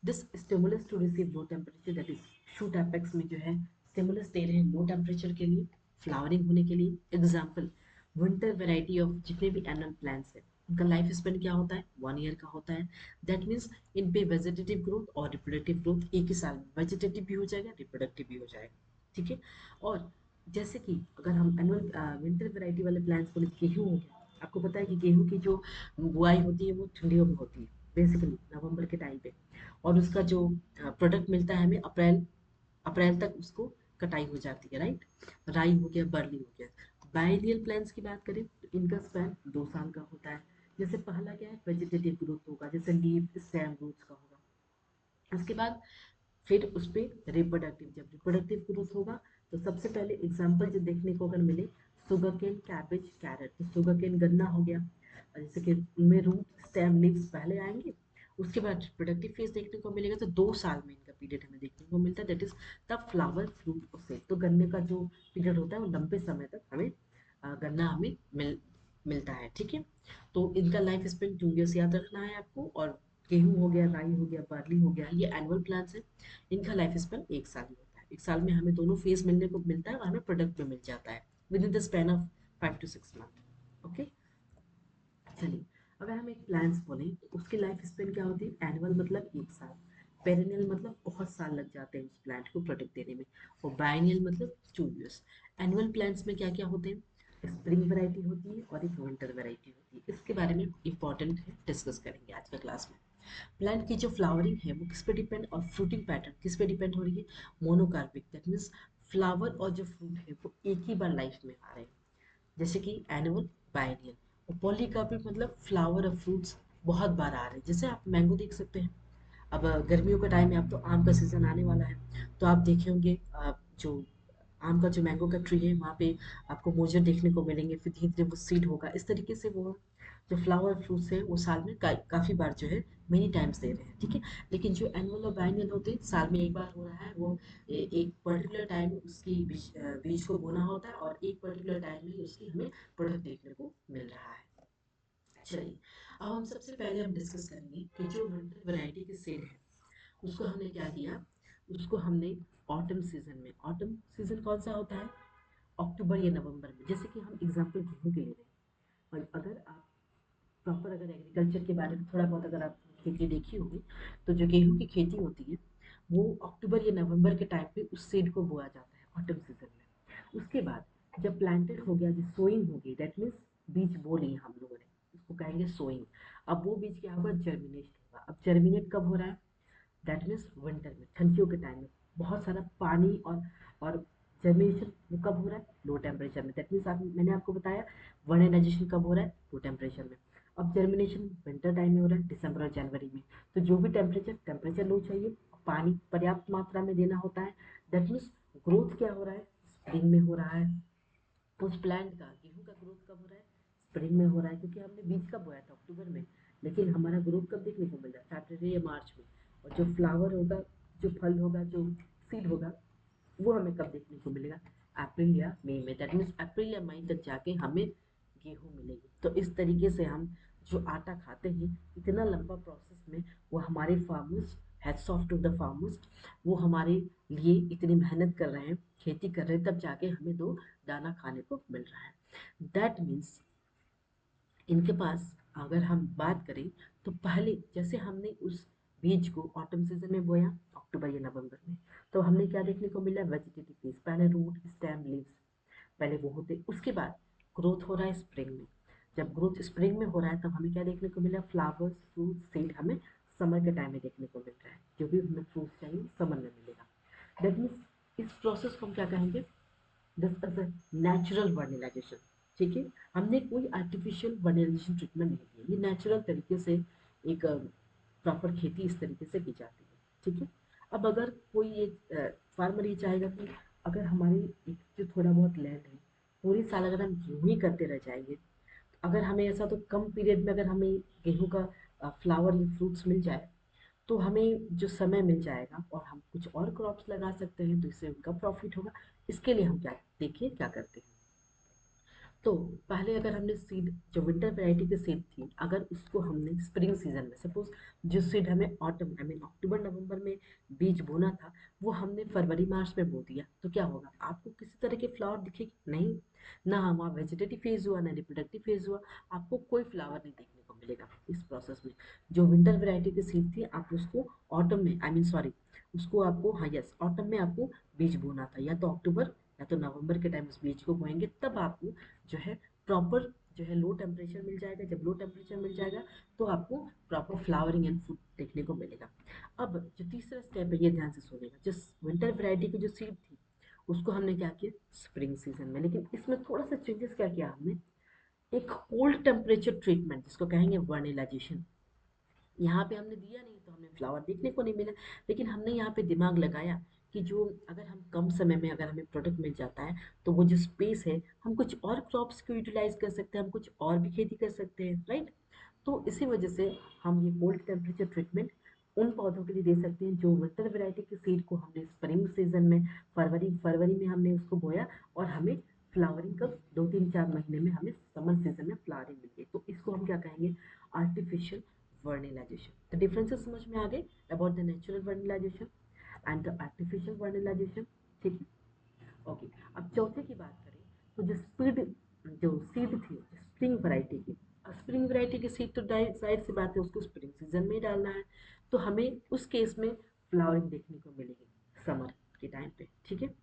This stimulus to receive low temperature, that is shoot apex में जो है स्टिमुलस दे रहे हैं लो टेम्परेचर के लिए, फ्लावरिंग होने के लिए। एग्जाम्पल विंटर वेराइटी ऑफ जितने भी एनुअल प्लांट्स है उनका लाइफ स्पेन क्या होता है, 1 ईयर का होता है। दैट मीन्स इन पे वेजिटेटिव ग्रोथ और रिप्रोडक्टिव ग्रोथ एक ही साल में, वेजिटेटिव भी हो जाएगा रिप्रोडक्टिव भी हो जाएगा। ठीक है, और जैसे कि अगर हम एनुअल विंटर वेराइटी वाले प्लांट्स बोले, गेहूँ हो गया, आपको पता है कि गेहूँ की जो बुआई होती है वो ठंडियों में होती है, बेसिकली नवंबर के टाइम पे, और उसका जो प्रोडक्ट मिलता है हमें अप्रैल अप्रैल तक उसको कटाई हो जाती है, राइट। राई हो गया, बरली हो गया। बाइनियल प्लांट्स की बात करें तो इनका स्पैन 2 साल का होता है। जैसे पहला क्या है, वेजिटेटिव ग्रोथ होगा, जैसे लीफ स्टेम रूट्स का होगा। उसके बाद फिर उस पर रिप्रोडक्टिव, जब रिप्रोडक्टिव ग्रोथ होगा तो सबसे पहले एग्जाम्पल जो देखने को अगर मिले, शुगर केन, कैबेज, कैरेट। तो शुगर केन गन्ना हो गया, और जैसे कि उनमें रूट स्टेम लीव्स पहले आएंगे, उसके बाद रिप्रोडक्टिव फेज देखने को मिलेगा, तो 2 साल में इनका पीरियड हमें देखने को मिलता है, दैट इज तब फ्लावर फ्रूट और सेब। तो गन्ने का जो पीरियड होता है वो लंबे समय तक हमें गन्ना हमें मिलता है, ठीक है। तो इनका लाइफ स्पेन 2 ईयर्स याद रखना है आपको। और गेहूं हो गया, राई हो गया, बार्ली हो गया, ये एनुअल प्लांट्स है। इनका लाइफ स्पेन 1 साल ही होता है। 1 साल में हमें दोनों फेज मिलने को मिलता है और हमें प्रोडक्ट भी मिल जाता है with in the span of 5 to 6 month. Okay, चलिए। अगर हम एक प्लांट्स बोलें तो उसकी लाइफ स्पेन क्या होती है, एनुअल मतलब 1 साल, पेरेनियल मतलब बहुत साल लग जाते हैं उस प्लांट को प्रोटेक्ट देने में, और बायनियल मतलब 2 ईयर्स। एनुअल प्लांट्स में क्या क्या होते हैं, स्प्रिंग वैरायटी होती है और एक विंटर वैरायटी होती है। इसके बारे में इंपॉर्टेंट है, डिस्कस करेंगे आज के क्लास में। प्लांट की जो फ्लावरिंग है वो किस पे डिपेंड, और फ्रूटिंग पैटर्न किस पे डिपेंड हो रही है, मोनोकार्पिक, दैट मीन्स फ्लावर और जो फ्रूट है वो एक ही बार लाइफ में आ रहे हैं, जैसे कि एनुअल, बायनियल। और पॉलीकार्पिक मतलब फ्लावर और फ्रूट्स बहुत बार आ रहे हैं, जैसे आप मैंगो देख सकते हैं। अब गर्मियों का टाइम है, अब तो आम का सीजन आने वाला है, तो आप देखे होंगे जो आम का जो मैंगो का ट्री है वहाँ पे आपको मोजर देखने को मिलेंगे, फिर धीरे धीरे वो सीड होगा। इस तरीके से वो जो फ्लावर फ्रूट्स है वो साल में काफी बार जो है मेनी टाइम्स दे रहे हैं, ठीक है। लेकिन जो एनुअल और बायनियल होते हैं साल में एक बार हो रहा है, वो एक पर्टिकुलर टाइम उसकी बीज को बोना होता है, और एक पर्टिकुलर टाइम में उसकी हमें प्रोडक्ट देखने को मिल रहा है। चलिए, अब हम सबसे पहले हम डिस्कस करेंगे कि जो विंटर वैरायटी के सेब है उसको हमने क्या किया, उसको हमने ऑटम सीजन में, ऑटम सीजन कौन सा होता है, अक्टूबर या नवंबर में। जैसे कि हम एग्जांपल गेहूं के ले रहे हैं, और अगर आप प्रॉपर अगर एग्रीकल्चर के बारे में थोड़ा बहुत अगर आप खेती देखी होगी, तो जो गेहूं की खेती होती है वो अक्टूबर या नवंबर के टाइम पे उस सीड को बोया जाता है ऑटम सीजन में। उसके बाद जब प्लांटेड हो गया, जो सोइंग होगी, दैट मीन्स बीज बो लिए हम लोगों ने, उसको कहेंगे सोइंग। अब वो बीज क्या होगा, जर्मिनेट होगा। अब जर्मिनेट कब हो रहा है, दैट मीन्स विंटर में, ठंडियों के टाइम में बहुत सारा पानी और जर्मिनेशन वो कब हो रहा है, लो टेम्परेचर में। दैट मीन्स मैंने आपको बताया वर्नेलाइजेशन कब हो रहा है, लो टेम्परेचर में। अब जर्मिनेशन विंटर टाइम में हो रहा है, दिसंबर और जनवरी में। तो जो भी टेम्परेचर लो चाहिए, पानी पर्याप्त मात्रा में देना होता है। दैट मीन्स ग्रोथ क्या हो रहा है, स्प्रिंग में हो रहा है। उस प्लांट का, गेहूं का ग्रोथ कब हो रहा है, स्प्रिंग में हो रहा है, क्योंकि हमने बीज कब बोया था, अक्टूबर में। लेकिन हमारा ग्रोथ कब देखने को मिल रहा है, फरवरी या मार्च में। और जो फ्लावर होगा, जो फल होगा, जो सीड होगा, वो हमें कब देखने को मिलेगा, अप्रैल या मई में। दैट मीन्स अप्रैल या मई तक जाके हमें गेहूं मिलेगी। तो इस तरीके से हम जो आटा खाते हैं, इतना लंबा प्रोसेस में वो हमारे farmers, hats off to the farmers, वो हमारे लिए इतनी मेहनत कर रहे हैं, खेती कर रहे हैं, तब जाके हमें दो दाना खाने को मिल रहा है। दैट मीन्स इनके पास अगर हम बात करें, तो पहले जैसे हमने उस बीज को ऑटम सीजन में बोया, अक्टूबर या नवंबर में, तो हमने क्या देखने को मिला, वेजिटेटिव फेज, पहले रूट स्टेम लीव्स पहले वो होते, उसके बाद ग्रोथ हो रहा है स्प्रिंग में। जब ग्रोथ स्प्रिंग में हो रहा है तब हमें क्या देखने को मिला, फ्लावर्स फ्रूट सीड हमें समर के टाइम में देखने को मिल रहा है। जो भी हमें फ्रूट्स चाहिए समर में मिलेगा। दैट मीन्स इस प्रोसेस को हम क्या कहेंगे, दिस इज अ नेचुरल वर्निलाइजेशन, ठीक है। हमने कोई आर्टिफिशियल वर्निलाइजेशन ट्रीटमेंट नहीं दिया, ये नेचुरल तरीके से एक प्रॉपर खेती इस तरीके से की जाती है, ठीक है। अब अगर कोई एक फार्मर ये चाहेगा कि अगर हमारी एक जो थोड़ा बहुत लैंड है, पूरी साल अगर हम गेहूं ही करते रह जाएंगे, अगर हमें ऐसा, तो कम पीरियड में अगर हमें गेहूं का फ्लावर या फ्रूट्स मिल जाए, तो हमें जो समय मिल जाएगा और हम कुछ और क्रॉप्स लगा सकते हैं, तो इससे उनका प्रॉफिट होगा। इसके लिए हम क्या, देखिए क्या करते हैं। तो पहले अगर हमने सीड, जो विंटर वैरायटी की सीड थी, अगर उसको हमने स्प्रिंग सीजन में, सपोज जो सीड हमें ऑटम आई मीन अक्टूबर नवंबर में बीज बोना था, वो हमने फरवरी मार्च में बो दिया, तो क्या होगा, आपको किसी तरह के फ्लावर दिखेगी नहीं, ना हमारा वेजिटेटिव फेज हुआ, ना रिप्रोडक्टिव फेज हुआ, आपको कोई फ्लावर नहीं देखने को मिलेगा इस प्रोसेस में। जो विंटर वैरायटी की सीड थी, आप उसको ऑटम में, आई मीन सॉरी, उसको आपको, हाँ यस, ऑटम में आपको बीज बोना था, या तो अक्टूबर या तो नवंबर के टाइम उस बीज को बोएंगे, तब आपको जो है प्रॉपर जो है लो टेम्परेचर मिल जाएगा। जब लो टेम्परेचर मिल जाएगा तो आपको प्रॉपर फ्लावरिंग एंड फ्रूट देखने को मिलेगा। अब जो तीसरा स्टेप है, ये ध्यान से सुनेगा, जिस विंटर वैरायटी की जो सीड थी उसको हमने क्या किया स्प्रिंग सीजन में। लेकिन इसमें थोड़ा सा चेंजेस क्या किया हमने, एक कोल्ड टेम्परेचर ट्रीटमेंट जिसको कहेंगे वर्निलाइजेशन, यहाँ पे हमने दिया नहीं तो हमें फ्लावर देखने को नहीं मिला। लेकिन हमने यहाँ पे दिमाग लगाया कि जो अगर हम कम समय में अगर हमें प्रोडक्ट मिल जाता है तो वो जो स्पेस है हम कुछ और क्रॉप्स को यूटिलाइज कर सकते हैं, हम कुछ और भी खेती कर सकते हैं, राइट। तो इसी वजह से हम ये कोल्ड टेम्परेचर ट्रीटमेंट उन पौधों के लिए दे सकते हैं जो विंटर वैरायटी के सीड को हमने स्प्रिंग सीजन में फरवरी फरवरी में हमने उसको बोया और हमें फ्लावरिंग कब 2 3 4 महीने में हमें समर सीजन में फ्लावरिंग मिल गई। तो इसको हम क्या कहेंगे आर्टिफिशियल वर्निलाइजेशन। तो डिफरेंसेस समझ में आ गए about the natural vernalization and the artificial vernalization, ठीक है। ओके, अब चौथे की बात करें तो जो सीड थी स्प्रिंग वैरायटी की, स्प्रिंग वैरायटी की सीड तो जाहिर सी बात है उसको स्प्रिंग सीजन में ही डालना है, तो हमें उस केस में फ्लावरिंग देखने को मिलेगी समर के टाइम पे, ठीक है।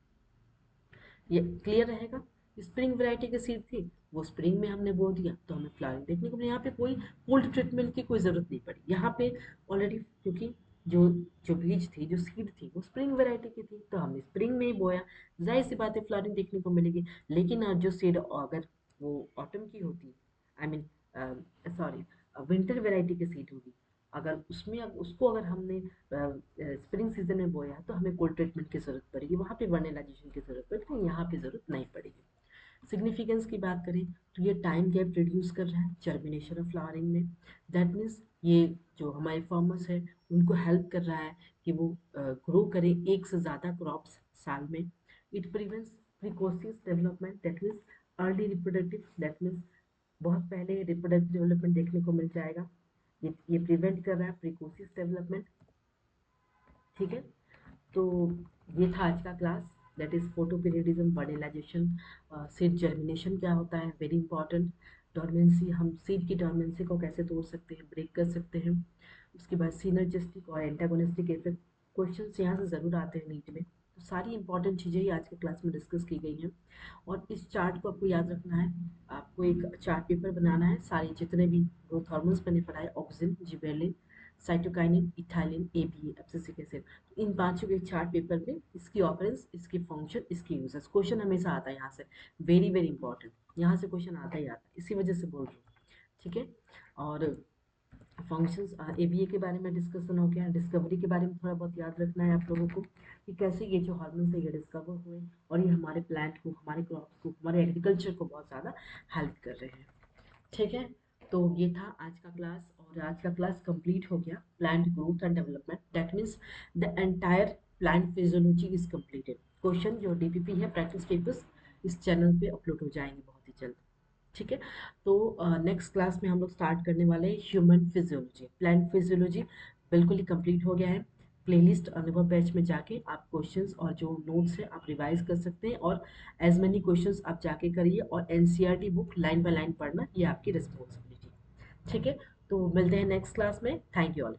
ये क्लियर रहेगा। स्प्रिंग वैरायटी की सीड थी वो स्प्रिंग में हमने बो दिया तो हमें फ्लावरिंग देखने को मिली। यहाँ पे कोई कोल्ड ट्रीटमेंट की कोई ज़रूरत नहीं पड़ी यहाँ पे ऑलरेडी, क्योंकि जो जो बीज थी जो सीड थी वो स्प्रिंग वैरायटी की थी तो हमने स्प्रिंग में ही बोया, जाहिर सी बात है फ्लावरिंग देखने को मिलेगी। लेकिन जो सीड अगर वो ऑटम की होती, I mean sorry winter variety की सीड होगी, अगर उसमें उसको अगर हमने स्प्रिंग सीजन में बोया तो हमें कोल्ड ट्रीटमेंट की जरूरत पड़ेगी, वहाँ पे वर्नेलाइजेशन की जरूरत पड़ेगी, यहाँ पे जरूरत नहीं पड़ेगी। सिग्निफिकेंस की बात करें तो ये टाइम गैप रिड्यूस कर रहा है जर्मिनेशन और फ्लावरिंग में। दैट मीन्स ये जो हमारे फार्मर्स है उनको हेल्प कर रहा है कि वो ग्रो करें एक से ज़्यादा क्रॉप्स साल में। It prevents precocious development, that means early reproductive, that means बहुत पहले रिप्रोडक्टिव डेवलपमेंट देखने को मिल जाएगा। ये प्रिवेंट कर रहा है प्रिकॉशियस डेवलपमेंट, ठीक है। तो ये था आज का class, that is photoperiodism vernalization. Seed germination क्या होता है, वेरी इंपॉर्टेंट। डोरमेंसी, हम सीड की डोरमेंसी को कैसे तोड़ सकते हैं, ब्रेक कर सकते हैं। उसके बाद सिनर्जिस्टिक और एंटागोनिस्टिक इफेक्ट, क्वेश्चन यहाँ से ज़रूर आते हैं नीट में। तो सारी इंपॉर्टेंट चीज़ें ही आज के क्लास में डिस्कस की गई हैं। और इस चार्ट को आपको याद रखना है, आपको एक चार्ट पेपर बनाना है, सारे जितने भी ग्रोथ हार्मोन्स मैंने पढ़ाए, auxin, gibberellin, cytokinin, ethylene, ABA, abscisic acid, इन पांचों के चार्ट पेपर में इसकी ऑपरेंस, इसकी फंक्शन, इसकी यूजेस, क्वेश्चन हमेशा आता है यहाँ से, वेरी वेरी इंपॉर्टेंट, यहाँ से क्वेश्चन आता ही आता है, इसी वजह से बोल रही हूँ, ठीक है। और फंक्शंस एबीए के बारे में डिस्कशन हो गया, डिस्कवरी के बारे में थोड़ा बहुत याद रखना है आप लोगों को कि कैसे ये जो हार्मोन्स है ये डिस्कवर हुए और ये हमारे प्लांट को, हमारे क्रॉप्स को, हमारे एग्रीकल्चर को बहुत ज़्यादा हेल्प कर रहे हैं, ठीक है। तो ये था आज का क्लास और आज का क्लास कंप्लीट हो गया, plant growth and development, that means the entire plant physiology is completed. Question जो डीपीपी है प्रैक्टिस पेपर्स इस चैनल पे अपलोड हो जाएंगे बहुत ही जल्द, ठीक है। तो नेक्स्ट क्लास में हम लोग स्टार्ट करने वाले हैं ह्यूमन फिजियोलॉजी, प्लांट फिजियोलॉजी बिल्कुल ही कंप्लीट हो गया है। प्लेलिस्ट अनुभव बैच में जाके आप क्वेश्चंस और जो नोट्स है आप रिवाइज कर सकते हैं और एज मेनी क्वेश्चंस आप जाके करिए और NCERT book line by line पढ़ना ये आपकी रिस्पॉन्सिबिलिटी, ठीक है। तो मिलते हैं नेक्स्ट क्लास में, थैंक यू ऑल।